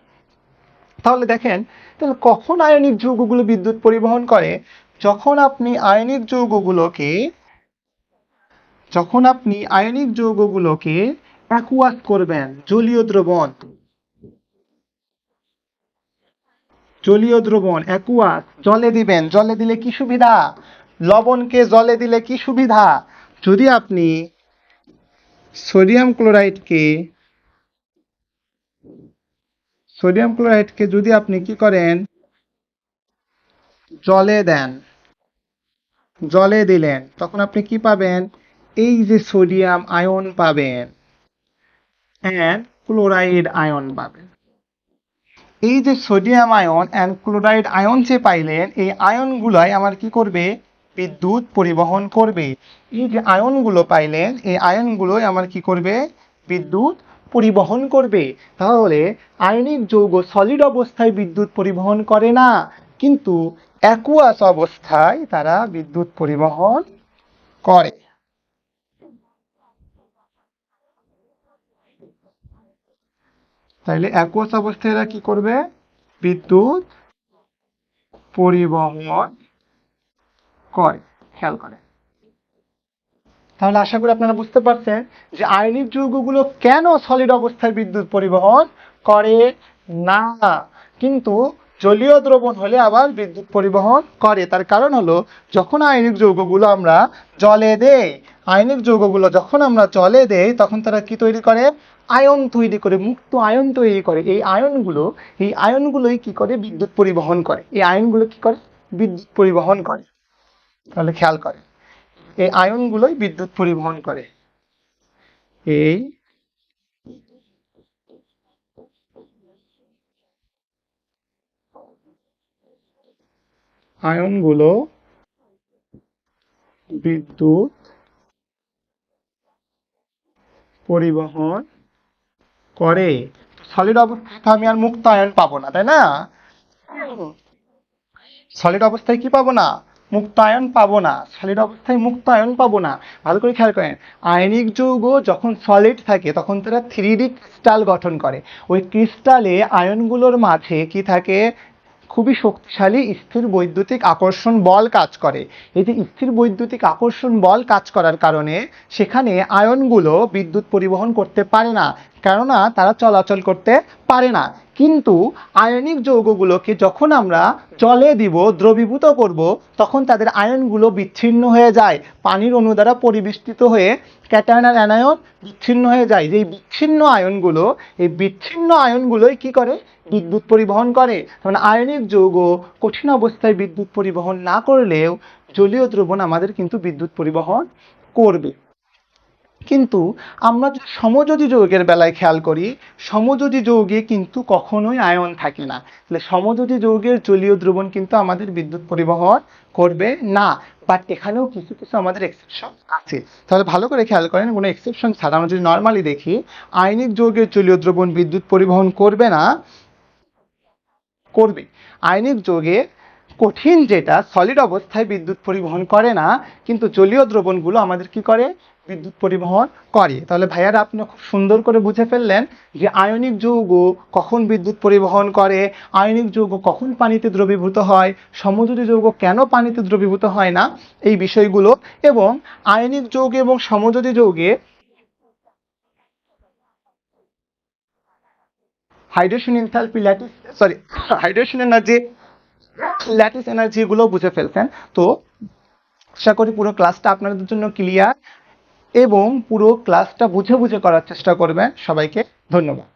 তাহলে দেখেন, তাহলে কখন আয়নিক যৌগগুলো বিদ্যুৎ পরিবহন করে? যখন আপনি আয়নিক যৌগগুলোকে, যখন আপনি আয়নিক যৌগগুলোকে অ্যাকুয়াস করবেন, জলীয় দ্রবণ, জলীয় দ্রবণ অ্যাকুয়াস, জলে দিবেন, জলে দিলে কি সুবিধা? লবণকে জলে দিলে কি সুবিধা? যদি আপনি সোডিয়াম ক্লোরাইডকে, সোডিয়াম ক্লোরাইডকে যদি আপনি কি করেন, জলে দেন, জলে দিলেন, তখন আপনি কি পাবেন? এই যে সোডিয়াম আয়ন পাবেন, অ্যান্ড ক্লোরাইড আয়ন পাবেন। এই যে sodium ion and chloride ion যে পাইলেন, এই আয়নগুলাই আমার কি করবে? বিদ্যুৎ পরিবহন করবে। এই যে আয়নগুলো পাইলেন, এই আয়নগুলোই আমার কি করবে? বিদ্যুৎ পরিবহন করবে। তাহলে আয়নিক যৌগ সলিড অবস্থায় বিদ্যুৎ পরিবহন করে না, কিন্তু অ্যাকুয়াস অবস্থায় তারা বিদ্যুৎ পরিবহন করে। তাইলে অ্যাকুয়াস অবস্থায় এরা কি করবে? বিদ্যুৎ পরিবহন করে। খেয়াল করে। তাহলে আশা করি আপনারা বুঝতে পারছেন যে আয়নিক যৌগগুলো কেন সলিড অবস্থায় বিদ্যুৎ পরিবহন করে না, কিন্তু জলীয় দ্রবণ হলে আবার বিদ্যুৎ পরিবহন করে। তার কারণ হলো, যখন আয়নিক যৌগগুলো আমরা জলে দেই, আয়নিক যৌগগুলো যখন আমরা জলে দেই তখন তারা কি তৈরি করে? আয়ন তৈরি করে, মুক্ত আয়ন তৈরি করে। এই আয়নগুলো, এই আয়নগুলোই কি করে? বিদ্যুৎ পরিবহন করে। এই আয়নগুলো কি করে? বিদ্যুৎ পরিবহন করে। তাহলে খেয়াল করে, এই আয়নগুলোই বিদ্যুৎ পরিবহন করে। এই আয়নগুলো বিদ্যুৎ পরিবহন করে। সলিড অবস্থায় তো আমি আর মুক্ত আয়ন পাবো না, তাই না? সলিড অবস্থায় কি পাবো না? মুক্ত আয়ন পাবো না। সলিড অবস্থায় মুক্ত আয়ন পাবো না। ভালো করে খেয়াল করেন, আয়নিক যৌগ যখন সলিড থাকে তখন তারা 3D ক্রিস্টাল গঠন করে। ওই ক্রিস্টালে আয়নগুলোর মাঝে কি থাকে? খুবই শক্তিশালী স্থির বৈদ্যুতিক আকর্ষণ বল কাজ করে। এই যে স্থির বৈদ্যুতিক আকর্ষণ বল কাজ করার কারণে সেখানে আয়নগুলো বিদ্যুৎ পরিবহন করতে পারে না, কেননা তারা চলাচল করতে পারে না। কিন্তু আয়নিক যৌগগুলোকে যখন আমরা জলে দিব, দ্রবীভূত করব, তখন তাদের আয়নগুলো বিচ্ছিন্ন হয়ে যায়, পানির অণু দ্বারা পরিবেষ্টিত হয়ে ক্যাটায়ন আর অ্যানায়ন বিচ্ছিন্ন হয়ে যায়। যেই বিচ্ছিন্ন আয়নগুলো, এই বিচ্ছিন্ন আয়নগুলোই কি করে? বিদ্যুৎ পরিবহন করে। মানে আয়নিক যৌগ কঠিন অবস্থায় বিদ্যুৎ পরিবহন না করলেও জলীয় দ্রবণ আমাদের কিন্তু বিদ্যুৎ পরিবহন করবে। কিন্তু আমরা যদি সমযোজী যৌগের বেলায় খেয়াল করি, সমযোজী যৌগে কিন্তু কখনোই আয়ন থাকে না। তাহলে সমযোজী যৌগের জলীয় দ্রবণ কিন্তু আমাদের বিদ্যুৎ পরিবহন করবে না। বাট এখানেও কিছু কিছু আমাদের এক্সেপশন আছে। তাহলে ভালো করে খেয়াল করেন, কোনো এক্সেপশন ছাড়া আমরা যদি নর্মালি দেখি, আয়নিক যৌগের জলীয় দ্রবণ বিদ্যুৎ পরিবহন করবে না, করবে। আয়নিক যৌগে কঠিন যেটা সলিড অবস্থায় বিদ্যুৎ পরিবহন করে না, কিন্তু জলীয় দ্রবণগুলো আমাদের কি করে? বিদ্যুৎ পরিবহন করে। তাহলে ভাইয়ারা আপনি খুব সুন্দর করে বুঝে ফেললেন যে আয়নিক যৌগ কখন বিদ্যুৎ পরিবহন করে, আয়নিক যৌগ কখন পানিতে দ্রবীভূত হয়, সমযোজী যৌগ কেন পানিতে দ্রবীভূত হয় না, এই বিষয়গুলো। এবং আয়নিক যৌগে এবং সমযোজী যৌগে hydration enthalpy lattice, sorry, hydration energy lattice energy এগুলো বুঝে ফেলছেন। তো আশা করি পুরো ক্লাসটা আপনাদের জন্য ক্লিয়ার এবং পুরো ক্লাসটা বুঝে বুঝে করার চেষ্টা করবেন। সবাইকে ধন্যবাদ।